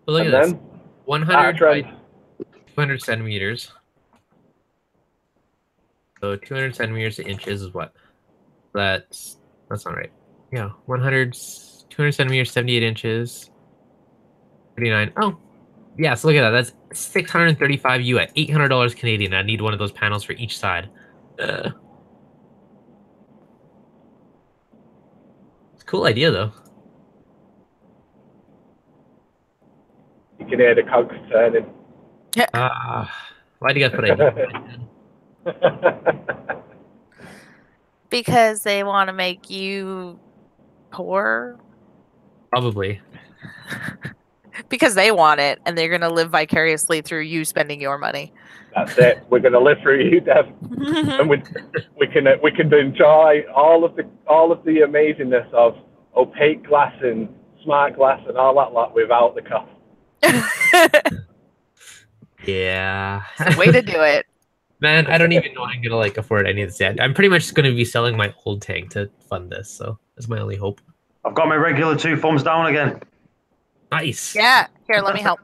look And at this. then, 100 by 200 centimeters. So 200 centimeters to inches is what? That's not right. Yeah, 200 centimeters, 78 inches. 39. Oh, yeah. So look at that. That's 635 US, $800 Canadian. I need one of those panels for each side. It's a cool idea, though. you can hear the cogs turning. Why do you guys put idea? Because they want to make you poor. Probably. Because they want it, and they're gonna live vicariously through you spending your money. That's it. We're gonna live through you, Dev, and we can enjoy all of the amazingness of opaque glass and smart glass and all that lot without the cost. Yeah. It's the way to do it. Man, I don't even know I'm gonna like afford any of this yet. I'm pretty much just gonna be selling my old tank to fund this, so that's my only hope. I've got my regular 2 thumbs down again. Nice. Yeah. Here, let me help.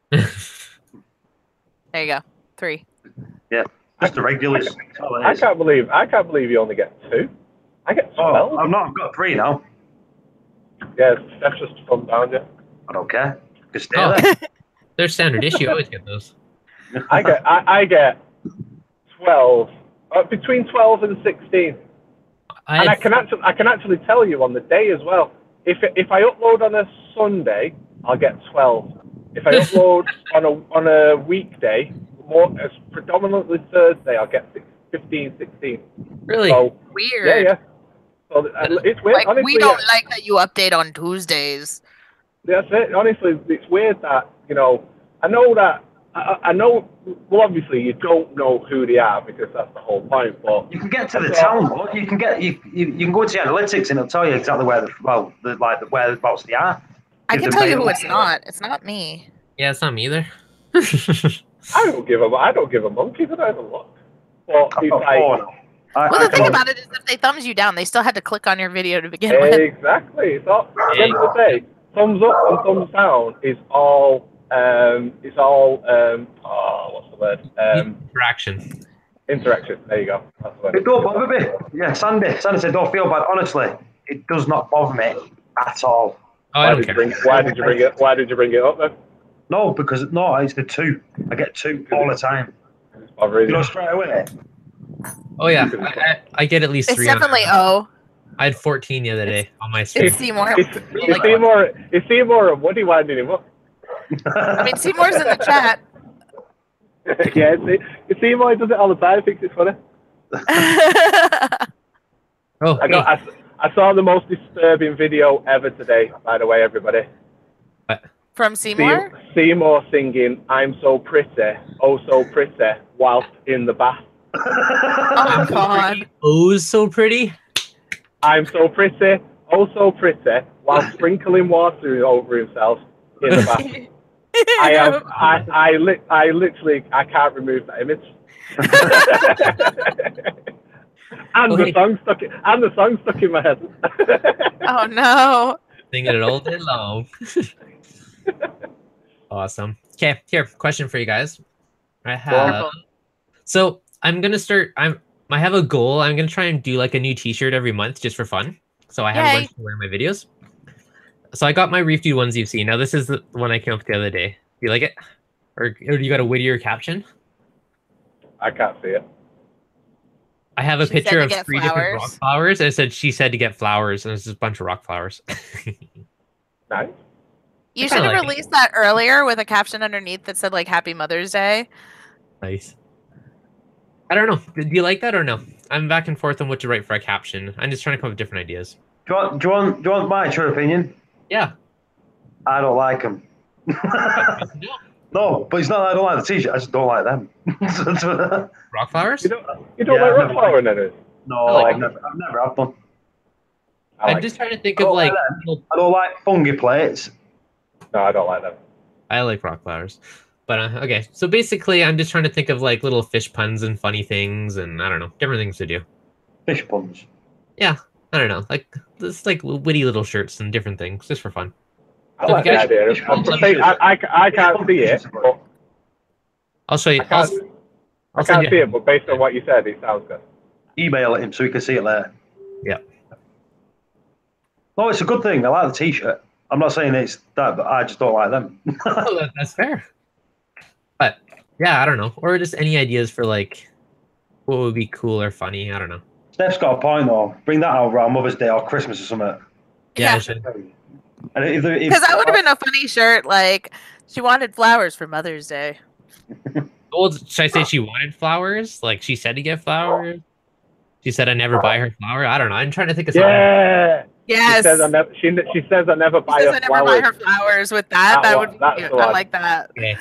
There you go. 3. Yeah, just the regulars. I can't believe you only get 2. I get 12. Oh, I've got 3 now. Yeah, that's just thumb down, yeah. I don't care. Just stay Oh. there. They're standard issue. You always get those. I get 12, between 12 and 16. And I can actually tell you on the day as well. If I upload on a Sunday, I'll get 12. If I upload on a weekday, predominantly Thursday, I'll get 15, 16. Really? So, Weird. Yeah. So it's weird. Like, honestly, we don't like that you update on Tuesdays. That's it. Honestly, it's weird that, I know, well, obviously you don't know who they are because that's the whole point, but... You can get to the town, but you can go into the analytics and it'll tell you exactly where whereabouts they are. I can tell you who it's not. It's not me. Yeah, it's not me either. I don't give a monkey that I don't look. But it's like... Well, the thing about it is if they thumbs you down, they still had to click on your video to begin with. Exactly. It's all, at the end of the day, thumbs up and thumbs down is all... what's the word? Interaction. Interaction. There you go. That's the word. It don't bother me. Yeah, Sandy said, don't feel bad. Honestly, it does not bother me at all. Oh, I don't care. Why did you bring it up then? No, because it's the 2. I get 2 all the time. You know, straight away. Oh yeah, I get at least It's 3. definitely O. I had 14 the other day on my stream. It's Seymour. It's Seymour and Woody winding him up. I mean, Seymour's in the chat. Yeah, Seymour does it all the time. I think it's funny. Oh, I saw the most disturbing video ever today, by the way, everybody. From Seymour? Seymour singing "I'm so pretty, oh so pretty" whilst in the bath. Oh God! Oh, so pretty. I'm so pretty, oh so pretty, while sprinkling water over himself in the bath. I literally can't remove that image. And the song stuck in my head. Oh no! Singing it all day long. Awesome. Okay, here, question for you guys. I have so I'm gonna start. I have a goal. I'm gonna try and do like a new T-shirt every month just for fun. So I have a bunch to wear in my videos. So I got my Reef Dude onesie you've seen. Now this is the one I came up with the other day. Do you like it? Or you got a wittier caption? I can't see it. I have a picture of 3 different rock flowers. And it said she said to get flowers, and it's just a bunch of rock flowers. Nice. You should have released that earlier with a caption underneath that said like "Happy Mother's Day." Nice. I don't know. Do you like that or no? I'm back and forth on what to write for a caption. I'm just trying to come up with different ideas. Do you want my true opinion? Yeah. I don't like them. No, but it's not that I don't like the T-shirt. I just don't like them. Rock flowers? You don't like rock flower in it? No, I've never had one. I'm just trying to think of like... I don't like fungi plates. No, I don't like them. I like rock flowers. But okay, so basically I'm just trying to think of like little fish puns and funny things and I don't know, different things to do. Fish puns? Yeah, I don't know. Like, just like witty little shirts and different things, just for fun. I like the idea. I can't see it. But I'll show you. I can't see it, but based on what you said, it sounds good. Email it him so he can see it there. Yeah. No, it's a good thing. I like the T-shirt. I'm not saying it's that, but I just don't like them. Oh, that's fair. But yeah, I don't know. Or just any ideas for like what would be cool or funny. I don't know. Steph's got a point though. Bring that out around Mother's Day or Christmas or something. Yeah. I should. Because that would have been a funny shirt. Like she wanted flowers for Mother's Day. Well, should I say she wanted flowers? Like she said to get flowers. She said I never buy her flower. I don't know. I'm trying to think of something. Yeah. Yes. She says I never buy She says her I never flowers. buy her flowers with that. That would be That's cute. the I one. like that. Okay.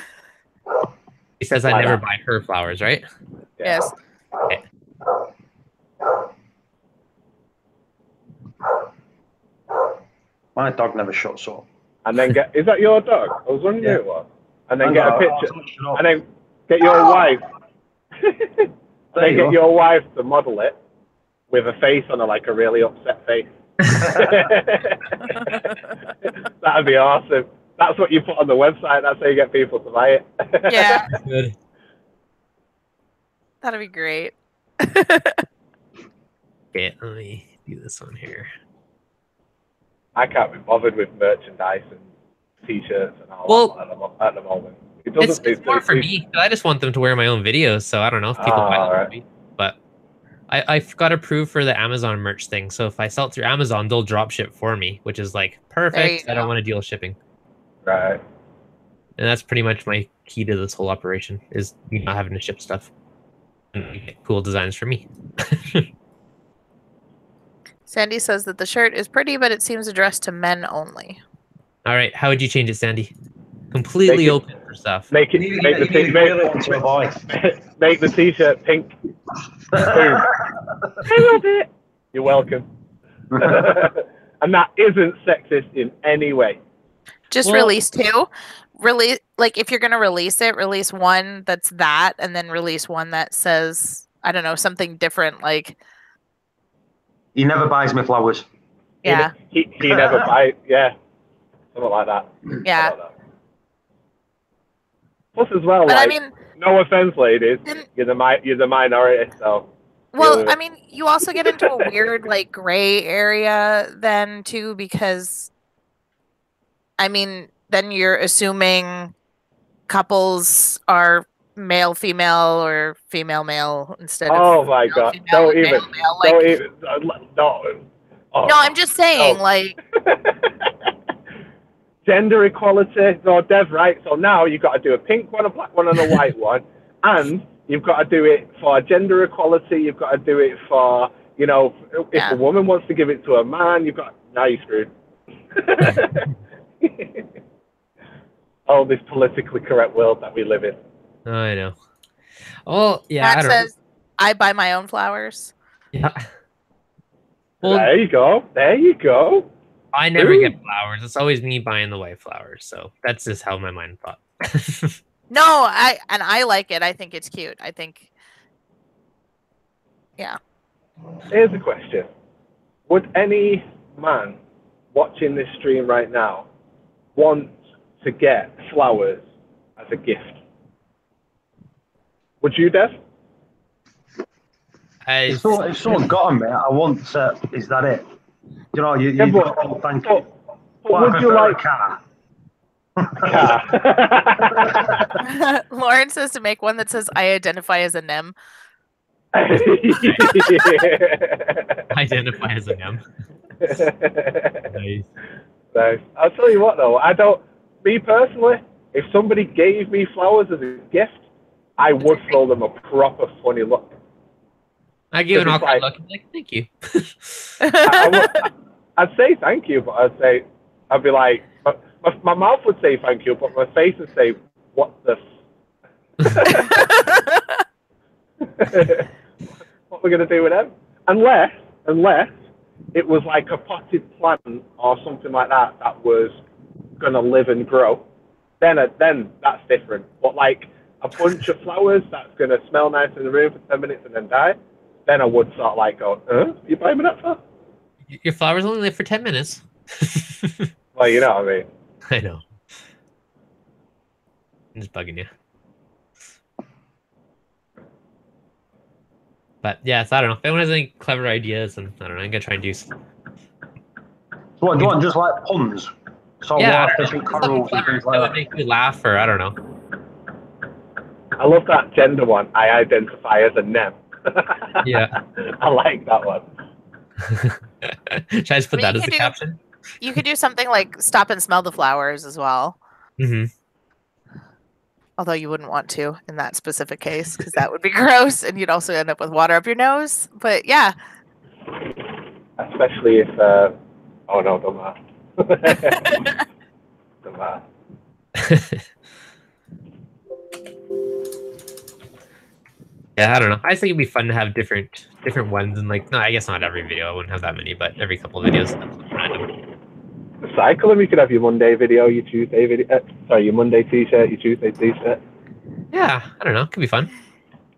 He says I Like never that. buy her flowers, right? Yeah. Yes. Okay. My dog never shuts up. And then is that your dog? I was wondering Yeah. who it was. And then get a picture. And And then get your wife. There you get go. your wife to model it with a face on her, like a really upset face. That'd be awesome. That's what you put on the website. That's how you get people to buy it. Yeah. That's good. That'd be great. Okay, let me do this one here. I can't be bothered with merchandise and t-shirts and all that at the moment. It's more for me. I just want them to wear my own videos, so I don't know if people buy them for me. But I've got approved for the Amazon merch thing, so if I sell it through Amazon, they'll drop ship for me, which is like perfect. I don't want to deal with shipping. Right. And that's pretty much my key to this whole operation, is me not having to ship stuff and get cool designs for me. Sandy says that the shirt is pretty, but it seems addressed to men only. All right, how would you change it, Sandy? Completely open for stuff. Make the t-shirt pink. Boom. I love it. You're welcome. And that isn't sexist in any way. Just release two. Release, like, if you're gonna release it, release one that's that, and then release one that says, I don't know, something different. Like, he never buys me flowers. Yeah. He never buys. Yeah. Something like that. Yeah. Like that. Plus, as well, but like, I mean, no offense, ladies, you're the minority, so. Well, I mean, you also get into a weird, like, gray area then too, because, I mean, then you're assuming couples are male female or female male instead of. Oh my god! Don't even. Like, don't even. No. Oh, no, I'm just saying, like. Gender equality. No, Dev, right? So now you've got to do a pink one, a black one, and a white one, and you've got to do it for gender equality. You've got to do it for, you know, if a woman wants to give it to a man, you've got. Now you're screwed. Oh, this politically correct world that we live in. I know. Oh, yeah. Matt says, I buy my own flowers. Yeah. Well, there you go. There you go. I never get flowers. It's always me buying the white flowers. So that's just how my mind thought. No, I like it. I think it's cute. I think, yeah. Here's a question. Would any man watching this stream right now want to get flowers as a gift? Would you, Dev? If someone got them, mate, I want to. Is that it? You know, thank you. Would you like a car? Lauren says to make one that says, I identify as a NEM. Identify as a NEM. Nice. Nice. I'll tell you what, though. Me personally, if somebody gave me flowers as a gift, I would throw them a proper funny look. I give an awkward look. Like, thank you. I'd say thank you, but I'd be like, my mouth would say thank you, but my face would say, what the what we're going to do with them? Unless it was like a potted plant or something like that was going to live and grow, then that's different. But like a bunch of flowers that's going to smell nice in the room for 10 minutes and then die, then I would sort of like go, you buy me that for? Your flowers only live for 10 minutes. Well, you know what I mean. I know. I'm just bugging you. But yeah, so I don't know. If anyone has any clever ideas, and I don't know, I'm gonna try and do. So what, do you want just like puns? So yeah, different corals and things like that would make me laugh, or I don't know. I love that gender one. I identify as a NEM. Yeah. I like that one. Should I just put that as the caption? You could do something like stop and smell the flowers as well. Mm-hmm. Although you wouldn't want to in that specific case, because that would be gross, and you'd also end up with water up your nose. But yeah. Especially if Oh no, don't matter. Don't matter. Yeah, I don't know. I think it'd be fun to have different ones, and like, no, I guess not every video. I wouldn't have that many, but every couple of videos, random. Cycle them. You could have your Monday video, your Tuesday video. Sorry, your Monday T-shirt, your Tuesday T-shirt. Yeah, I don't know. Could be fun.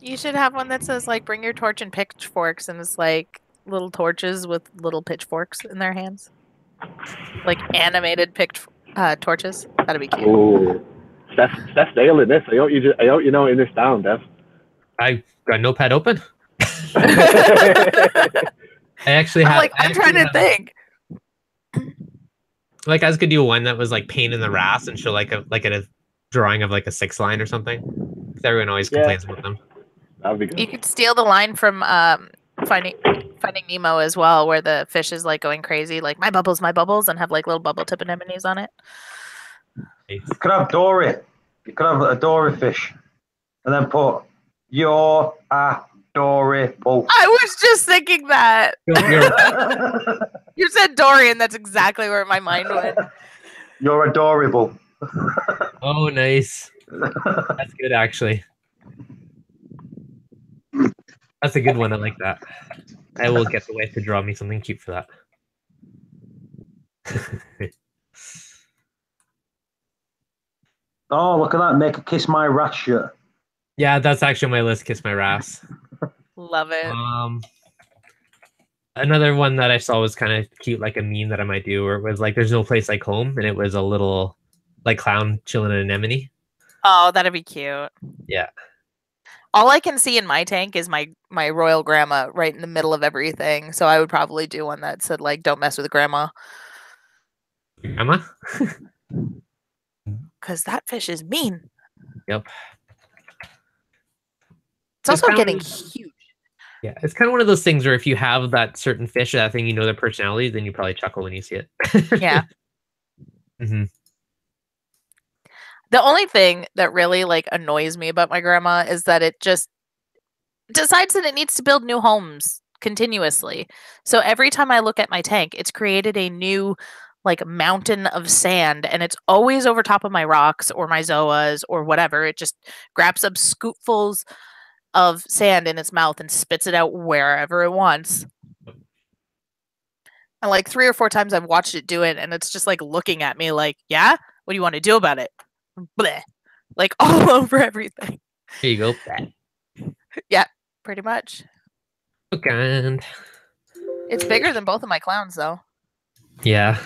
You should have one that says like "Bring your torch and pitchforks," and it's like little torches with little pitchforks in their hands, like animated torches. That'd be cute. Oh, Steph's nailing this. I hope you noting this down, Dev. I got Notepad open. I actually have. I'm trying to think. Like, I could do one that was like pain in the ass and show like a drawing of like a 6 line or something. Because everyone always complains about them. That'd be good. You could steal the line from Finding Nemo as well, where the fish is like going crazy, like my bubbles, and have like little bubble tip anemones on it. You could have Dory. You could have a Dory fish, and then put "You're adorable." I was just thinking that. You said Dory, and that's exactly where my mind went. You're adorable. Oh, nice. That's good, actually. That's a good one. I like that. I will get the wife to draw me something cute for that. Oh, look at that. Make a Kiss My Rat shirt. Yeah, that's actually on my list. Kiss my ass. Love it. Another one that I saw was kind of cute, like a meme that I might do, where it was like, "There's no place like home," and it was a little like clown chilling in an anemone. Oh, that'd be cute. Yeah. All I can see in my tank is my royal grandma right in the middle of everything. So I would probably do one that said like, "Don't mess with grandma." Grandma? Because that fish is mean. Yep. It's also getting huge. Yeah, it's kind of one of those things where if you have that certain fish, that thing, you know their personality, then you probably chuckle when you see it. Yeah. Mm-hmm. The only thing that really like annoys me about my grandma is that it just decides that it needs to build new homes continuously. So every time I look at my tank, it's created a new like mountain of sand, and it's always over top of my rocks or my zoas or whatever. It just grabs up scoopfuls of sand in its mouth and spits it out wherever it wants. And like 3 or 4 times I've watched it do it, and it's just like looking at me like, "Yeah, what do you want to do about it?" Bleh. Like all over everything. Here you go. Yeah, pretty much. Okay. It's bigger than both of my clowns, though. Yeah.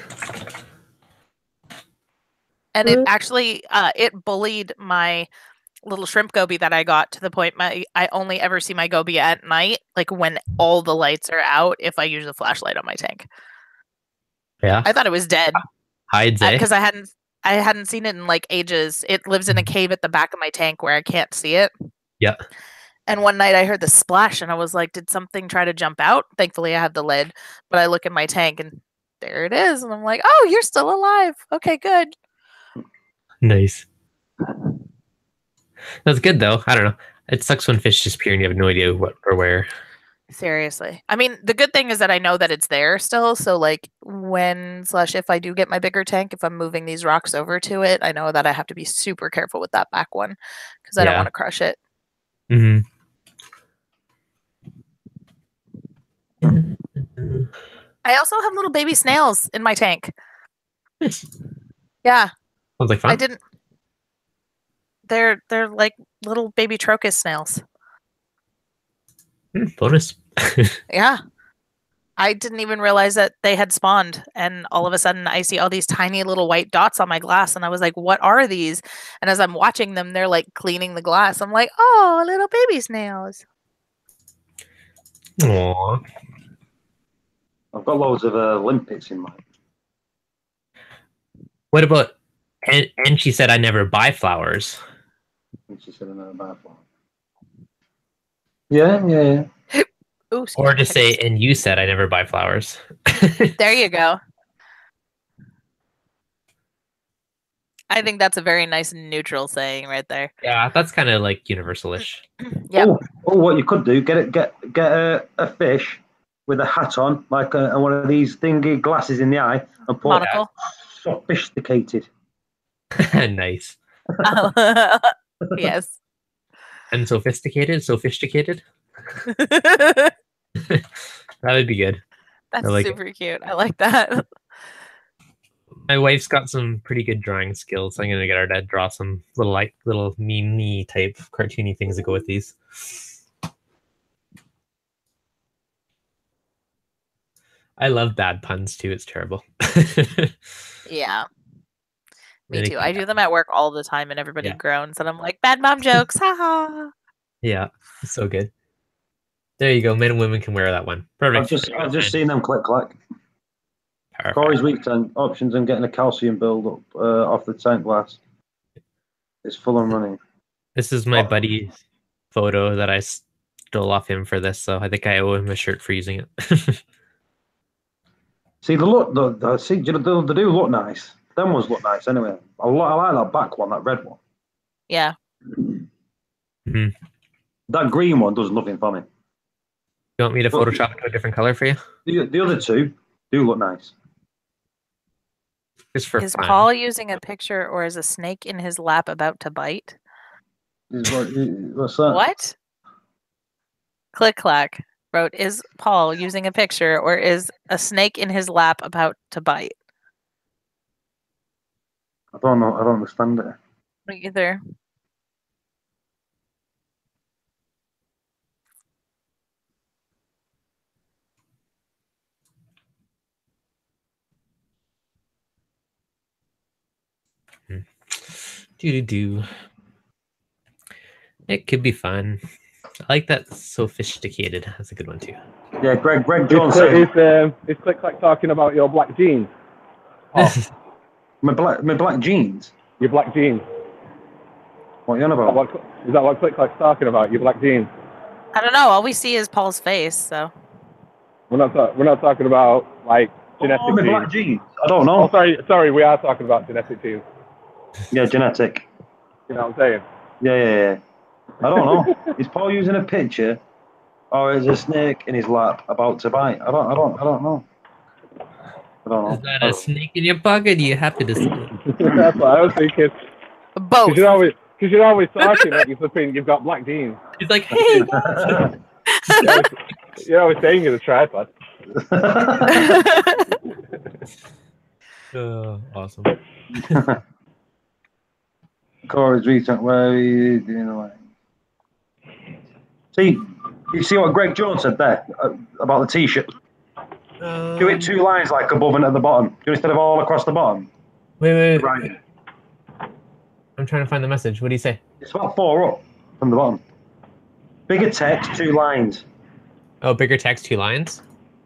And it actually, it bullied my little shrimp goby that I got to the point I only ever see my goby at night, like when all the lights are out, if I use a flashlight on my tank. Yeah. I thought it was dead. Hides, eh? Because I hadn't seen it in like ages. It lives in a cave at the back of my tank where I can't see it. Yeah. And one night I heard the splash and I was like, did something try to jump out? Thankfully I have the lid, but I look in my tank and there it is. And I'm like, oh, you're still alive. Okay, good. Nice. That's good though. I don't know. It sucks when fish disappear and you have no idea what or where. Seriously. I mean, the good thing is that I know that it's there still. So like when/if I do get my bigger tank, if I'm moving these rocks over to it, I know that I have to be super careful with that back one because I don't want to crush it. Mm-hmm. I also have little baby snails in my tank. Yeah. Sounds like fun. I didn't. They're like little baby Trocus snails. Bonus. Yeah. I didn't even realize that they had spawned, and all of a sudden I see all these tiny little white dots on my glass, and I was like, what are these? And as I'm watching them, they're like cleaning the glass. I'm like, oh, little baby snails. Aww. I've got loads of limpets in mine. What about and she said I never buy flowers. And she said I never buy flowers. Yeah. Ooh, Or to say, and you said I never buy flowers. There you go. I think that's a very nice neutral saying right there. Yeah, that's kind of like universal-ish. Yeah. Oh, what you could do, get a fish with a hat on, like and one of these thingy glasses in the eye, and put Monocle. sophisticated. Nice. Yes. And sophisticated. That would be good. That's like super cute. I like that. My wife's got some pretty good drawing skills. I'm gonna get her to draw some little meme type cartoony things to go with these. I love bad puns too. It's terrible. Yeah. Me too. I do them at work all the time, and everybody groans, and I'm like, "Bad mom jokes, haha." Yeah, so good. There you go. Men and women can wear that one. Perfect. I've just seen them click clack. Corey's weekend options and getting a calcium build up off the tank glass. It's full on running. This is my buddy's photo that I stole off him for this, so I think I owe him a shirt for using it. See the look, they do look nice. Them ones look nice anyway. I like that back one, that red one. Yeah. Mm-hmm. That green one does nothing for me. You want me to Photoshop to a different color for you? The other two do look nice. Just for Is fun. Paul using a picture, or is a snake in his lap about to bite? What's that? What? Click clack wrote, "Is Paul using a picture, or is a snake in his lap about to bite?" I don't know. I don't understand it. Me either. Do. It could be fun. I like that sophisticated. That's a good one too. Yeah, Greg Johnson. Is Click Clack talking about your black jeans? Oh, my black jeans. Your black jeans. What are you on about? Is that what Click Clack's talking about? Your black jeans. I don't know. All we see is Paul's face, so. We're not talking about like genetic my genes. black jeans. I don't know. Oh, sorry. We are talking about genetic genes. Yeah, genetic. You know what I'm saying? Yeah. I don't know. Is Paul using a picture, or is a snake in his lap about to bite? I don't know. Is that a snake in your pocket? You have to decide. That's what I was thinking. Both. Because you're always talking like you've got black jeans. He's like, hey. You're always saying you're the tripod. Awesome. Corey's recent where he doing the line. See, you see what Greg Jones said there about the t-shirt. Do it 2 lines like above and at the bottom. Do instead of all across the bottom. Wait. Right. I'm trying to find the message. What do you say? It's about 4 up from the bottom. Bigger text, 2 lines. Oh, bigger text, 2 lines.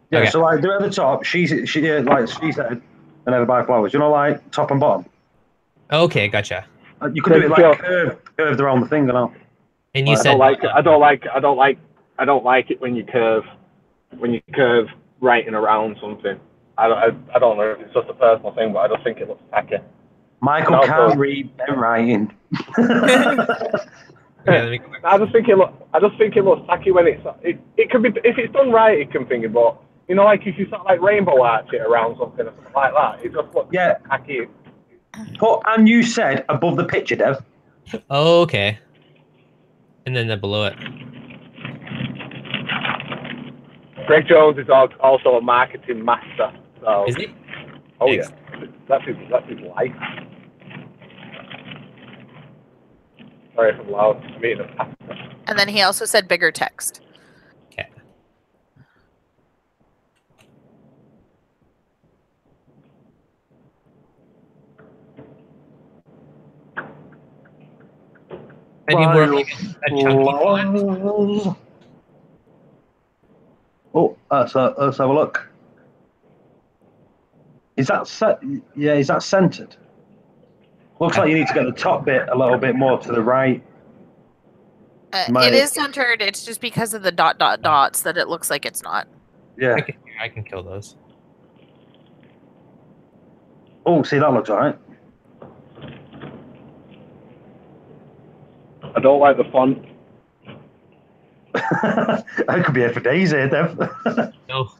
Yeah. Okay. So like do it at the top. She said, and never buy flowers. You know, like top and bottom. Okay, gotcha. You could do it like curved around the thing, you know. And you I said don't like it when you curve right and around something. I don't know if it's just a personal thing, but I just think it looks tacky. Michael can't read pen writing. Okay, I just think it looks tacky when it can be, if it's done right, it can think, but you know, like if you sort of like rainbow arch it around something or something like that, it just looks tacky. And you said above the picture, Dev. Oh, okay. And then below it. Greg Jones is also a marketing master. So. Is he? Oh yeah, that's his life. Sorry if I'm loud. I'm eating a pasta. And then he also said bigger text. Okay. Any more like a chunky font? Oh, let's have a look. Is that set? Yeah, is that centered? Looks like you need to get the top bit a little bit more to the right. It is centered. It's just because of the dots that it looks like it's not. Yeah. I can kill those. Oh, see, that looks all right. I don't like the font. I could be here for days here, Dev. No.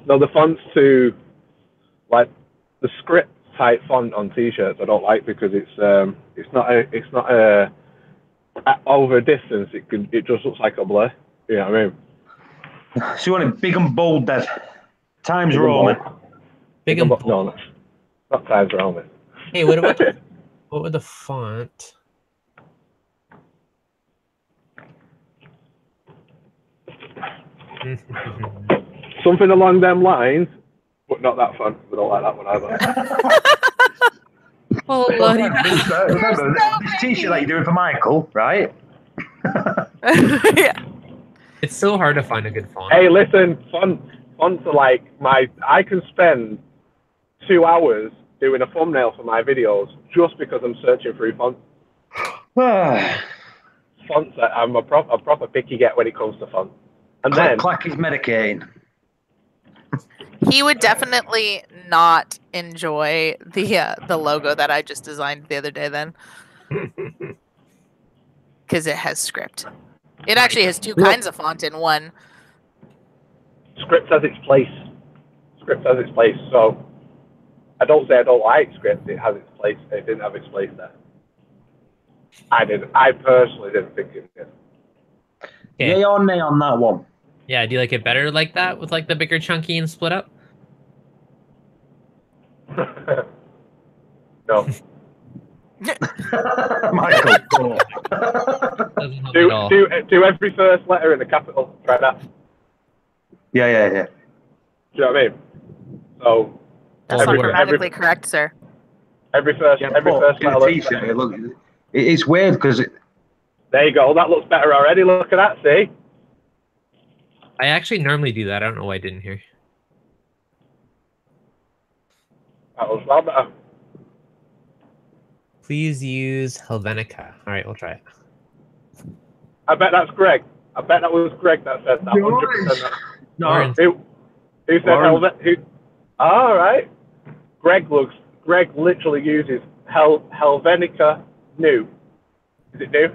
No, the fonts to like the script type font on T-shirts I don't like because it's not over a distance it just looks like a blur. You know what I mean? So you want it big and bold, Dev. Times Big and Roman. bold. Big and bold. No, not Times Roman. Hey, what about what would the font? Something along them lines, but not that fun. We don't like that one either. Oh, Remember this T-shirt that you're doing for Michael, right? Yeah. It's so hard to find a good font. Hey, listen, fonts are like I can spend 2 hours doing a thumbnail for my videos just because I'm searching through fonts. Fonts, I'm a proper picky get when it comes to fonts. And then Clack is medicating. He would definitely not enjoy the logo that I just designed the other day then. Because it has script. It actually has two kinds of font in one. Script has its place. Script has its place. So I don't say I don't like script. It has its place. It didn't have its place there. I personally didn't think it did. Okay. Yay or nay on that one? Yeah, do you like it better like that with like the bigger chunky and split up? No. Michael. Doesn't help at all. Do every first letter in a capital. Try that. Yeah. Do you know what I mean? So That's Every- not grammatically correct, sir. every first letter. T-shirt. Look, it's weird because There you go. That looks better already. Look at that. See? I actually normally do that. I don't know why I didn't hear. That looks well better. Please use Helvetica. All right, we'll try it. I bet that's Greg. I bet that was Greg that said that. 100%. no. Who said Helvetica? All right. Greg literally uses Helvetica new. Is it new?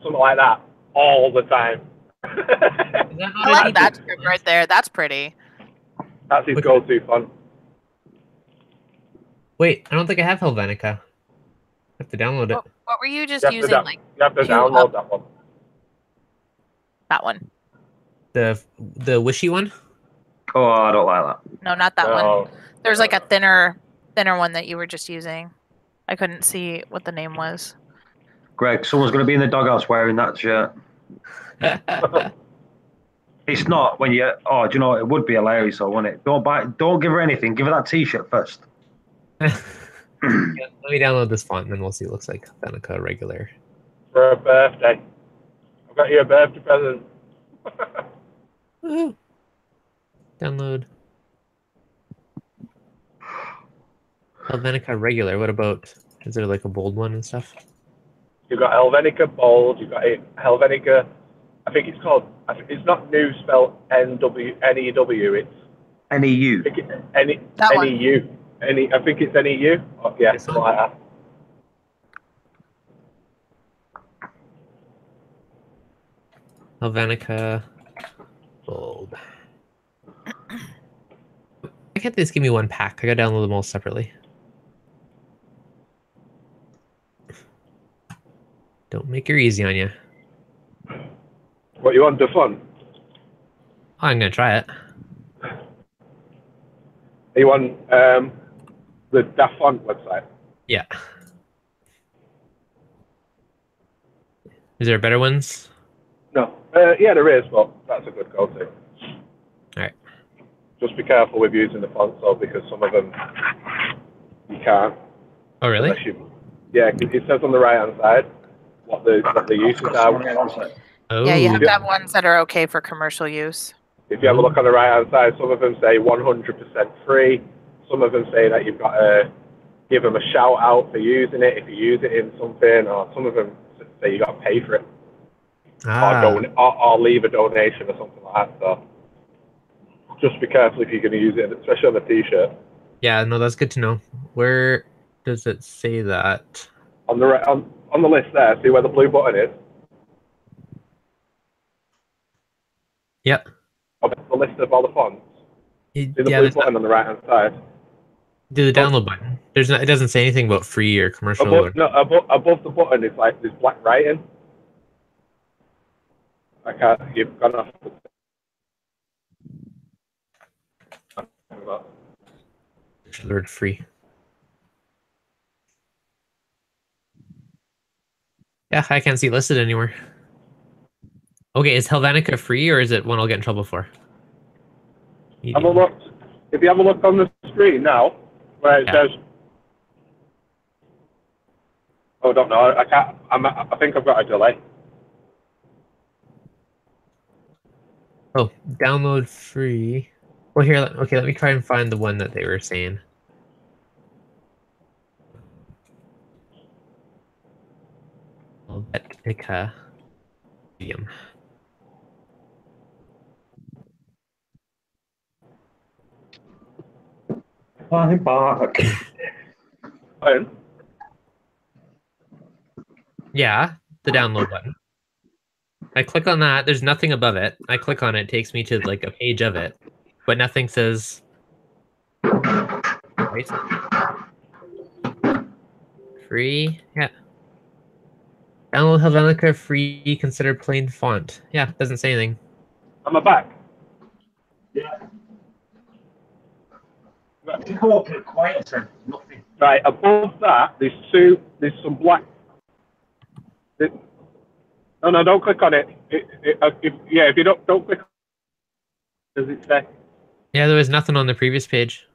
Something like that all the time. I like that script right there. That's pretty. That's his go-to font. Wait, I don't think I have Helvetica. I have to download it. What were you just You using? have to download that one. That one. The wishy one? Oh, I don't like that. No, not that No. one. There's like a thinner one that you were just using. I couldn't see what the name was. Greg, someone's going to be in the doghouse wearing that shirt. It's not when you. Oh, do you know what? It would be hilarious, though, wouldn't it? Don't give her anything. Give her that T-shirt first. Yeah, let me download this font and then we'll see what it looks like. Helvetica regular. For a birthday. I've got you a birthday present. Woohoo. Download. Helvetica regular. What about? Is there like a bold one and stuff? You've got Helvetica bold. You've got Helvetica. I think it's called. It's not new spelled N-E-W. It's NEU. That one. NEU. I think it's NEU. Oh, yeah, something like that. Helvetica bold. Why can't they just give me one pack? I gotta download them all separately. Don't make it easy on you. What you want? The fun? Oh, I'm gonna try it. You want the Daft Font website? Yeah. Is there better ones? No. Yeah, there is, but that's a good go-to. All right. Just be careful with using the fonts, though, because some of them you can't. Oh, really? Yeah, it says on the right-hand side what the uses are. Oh. Yeah, you have to have ones that are okay for commercial use. If you have a look on the right-hand side, some of them say 100% free. Some of them say that you've got to give them a shout-out for using it if you use it in something, or some of them say you got to pay for it. Or leave a donation or something like that. So just be careful if you're going to use it, especially on a T-shirt. Yeah, no, that's good to know. Where does it say that? On the list there, see where the blue button is? Yep. The list of all the fonts. See the Yeah, blue button on the right hand side. do the download button. There's not. It doesn't say anything about free or commercial. Above the button is like this black writing. I can't. You've gone off. The word free. Yeah, I can't see it listed anywhere. Okay, is Helvetica free or is it one I'll get in trouble for? Have a look. If you have a look on the screen now, where it says, "Oh, I don't know. I can't. I think I've got a delay." Oh, download free. Well, here. Okay, let me try and find the one that they were saying. Helvetica medium. I'm back. Yeah, the download button. I click on that. There's nothing above it. I click on it. It takes me to like a page of it, but nothing says. Right? Free. Yeah. Download Helvetica free. Consider plain font. Yeah, doesn't say anything. Am I back? Yeah. If you go up to quiet, nothing. Right, above that, there's some black. No, don't click on it. If you don't click, does it say? Yeah, there was nothing on the previous page.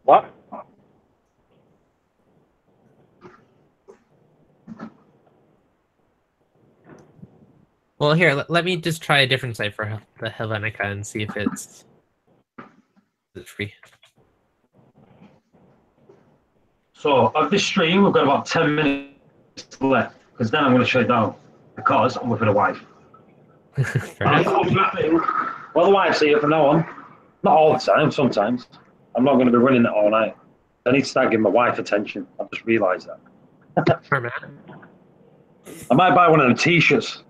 What? Well, here, let me just try a different site for the Helvetica and see if it's free. So, of this stream, we've got about 10 minutes left, because then I'm going to shut it down, because I'm with the wife. Well, the wife's here from now on. Not all the time, sometimes. I'm not going to be running it all night. I need to start giving my wife attention. I've just realised that. Sure, man. I might buy one of them t-shirts.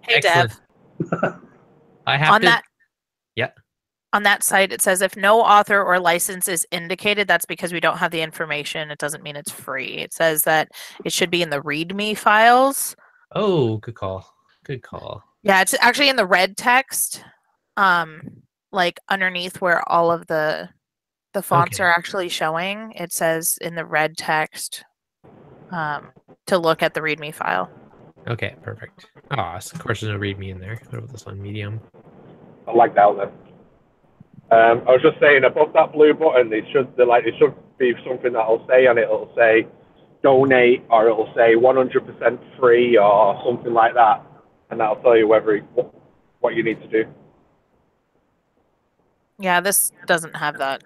Hey, Excellent. Dev. I have to. Yeah. On that site, it says if no author or license is indicated, that's because we don't have the information. It doesn't mean it's free. It says that it should be in the README files. Oh, good call. Good call. Yeah, it's actually in the red text, like underneath where all of the fonts are actually showing. It says in the red text to look at the README file. Okay, perfect. Oh, of course there's no README in there. What about this one? Medium. I like that then. I was just saying, above that blue button, it should be something that'll say on it. It'll say donate, or it'll say 100% free, or something like that, and that'll tell you what you need to do. Yeah, this doesn't have that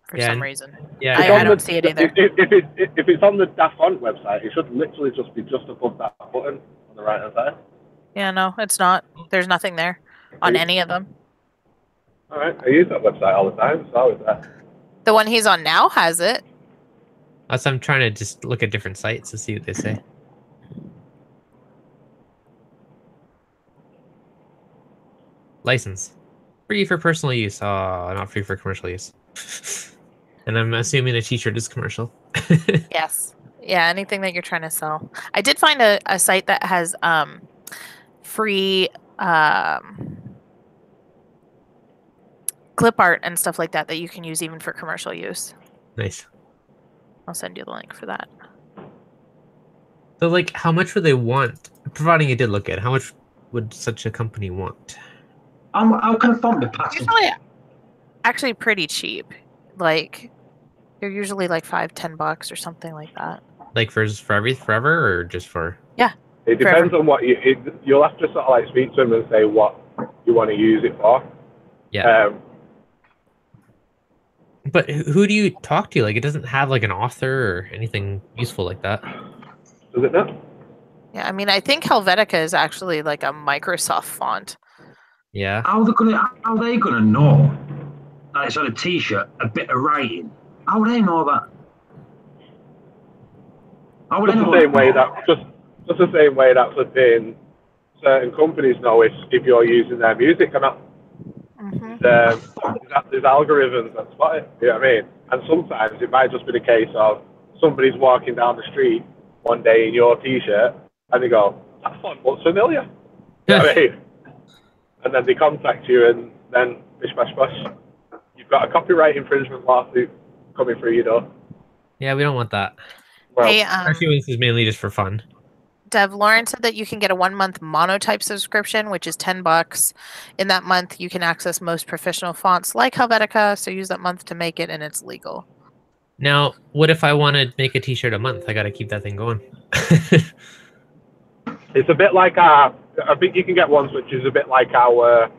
for some reason. Yeah, I don't see it either. If it's on the DaFont website, it should literally just be above that button on the right hand side. Yeah, no, it's not. There's nothing there on any of them. All right, I use that website all the time. It's always there. The one he's on now has it. So I'm trying to just look at different sites to see what they say. License. Free for personal use. Oh, not free for commercial use. And I'm assuming a t-shirt is commercial. Yes. Yeah, anything that you're trying to sell. I did find a site that has free clip art and stuff like that that you can use even for commercial use. Nice. I'll send you the link for that. So, like, how much would they want? Providing it did look good, how much would such a company want? How can a font be patterned? Usually, actually pretty cheap. Like, they're usually like $5-10 or something like that. Like forever, or just for? Yeah. It depends on what you'll have to sort of like speak to them and say what you want to use it for. Yeah. But who do you talk to? Like, it doesn't have like an author or anything useful like that. Does it not? Yeah, I mean, I think Helvetica is actually like a Microsoft font. Yeah. How are they gonna know that it's on a t-shirt, a bit of writing? How would they know that? How would Just they the know same way that Just the same way that flipping certain companies know if you're using their music or not. There's algorithms that spot it, you know what I mean? And sometimes it might just be the case of somebody's walking down the street one day in your t-shirt and they go, that font looks familiar. You know what I mean? And then they contact you and then bish bash bash. You've got a copyright infringement lawsuit coming through your door. Yeah, we don't want that. Well, Hey, Actually, this is mainly just for fun. Dev, Lauren said that you can get a 1-month monotype subscription, which is $10. In that month, you can access most professional fonts like Helvetica, so use that month to make it, and it's legal. Now, what if I want to make a t-shirt a month? I got to keep that thing going. it's a bit like I think you can get ones which is a bit like our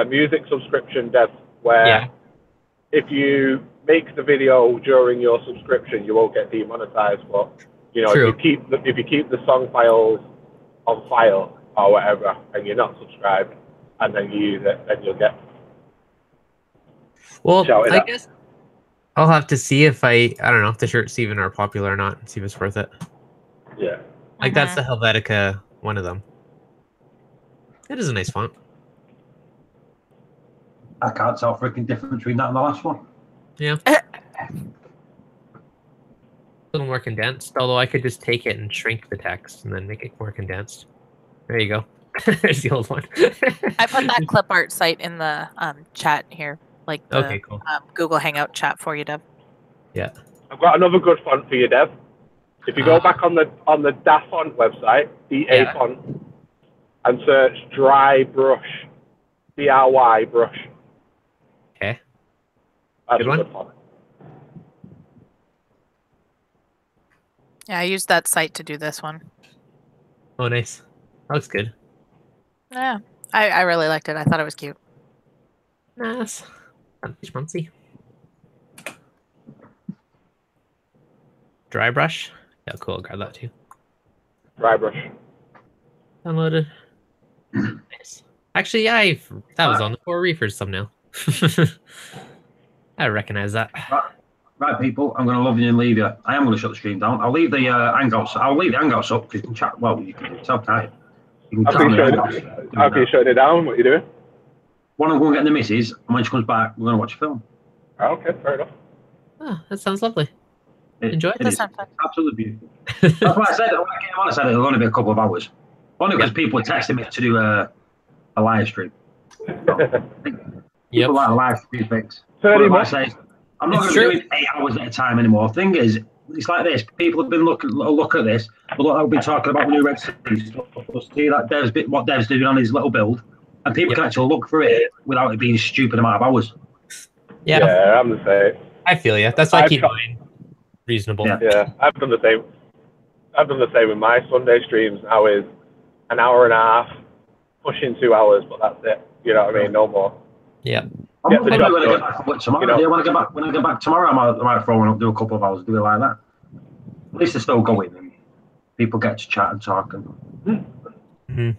music subscription, Dev, where if you make the video during your subscription, you won't get demonetized, but you know, if you keep the song files on file or whatever, and you're not subscribed, and then you use it, then you'll get. Well, I guess I'll have to see if I don't know if the shirts even are popular or not, and see if it's worth it. Yeah. Like that's the Helvetica one of them. It is a nice font. I can't tell freaking difference between that and the last one. Yeah. A little more condensed, although I could just take it and shrink the text and then make it more condensed. There you go. There's the old one. I put that clip art site in the chat here, like the okay, cool. Google Hangout chat for you, Dev. Yeah. I've got another good font for you, Dev. If you go back on the DA font website, DA font, and search dry brush, DIY brush. Okay. That's a good font. Yeah, I used that site to do this one. Oh, nice. That looks good. Yeah, I really liked it. I thought it was cute. Nice. Schmuncy. Dry brush. Yeah, cool. I'll grab that too. Dry brush. Downloaded. Nice. Actually, that was on the 4 Reefers thumbnail. I recognize that. Right, people, I'm going to love you and leave you. I am going to shut the stream down. I'll leave the Hangouts. I'll leave the Hangouts up because you can chat. Well, you can tell, can't you? After you shut it down, what are you doing? One, I'm going to get the missus, and when she comes back, we're going to watch a film. Oh, okay, fair enough. Oh, that sounds lovely. Enjoy it. It is absolutely beautiful. That's why I said, when I came on, I said it'll only be a couple of hours. Only because people were texting me to do a live stream. People like live stream things. 30 minutes. I'm not going to do it 8 hours at a time anymore. Thing is, it's like this. People have been look at this. But I've been talking about the new Red Sea stuff. See that what Dev's doing on his little build, and people can actually look through it without it being a stupid amount of hours. Yeah, I'm the same. I feel you. That's why I keep mine reasonable. Yeah, I've done the same. I've done the same with my Sunday streams. Now is an hour and a half, pushing 2 hours, but that's it. You know what I mean? No more. Yeah. When I get back from tomorrow, when I get back tomorrow, I might throw one up, do a couple of hours, do it like that. At least they're still going, and people get to chat and talk. And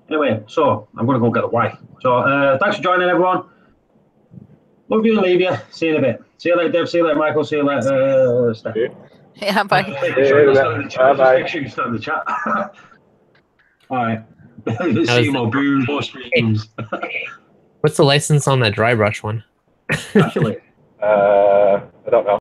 anyway, so I'm going to go get the wife. So thanks for joining, everyone. Love you and leave you. See you in a bit. See you later, Dev. See you later, Michael. See you later, Steph. Yeah, bye. Make sure you start in the chat. All right. See more booze, more streams. What's the license on that dry brush one? Actually, I don't know.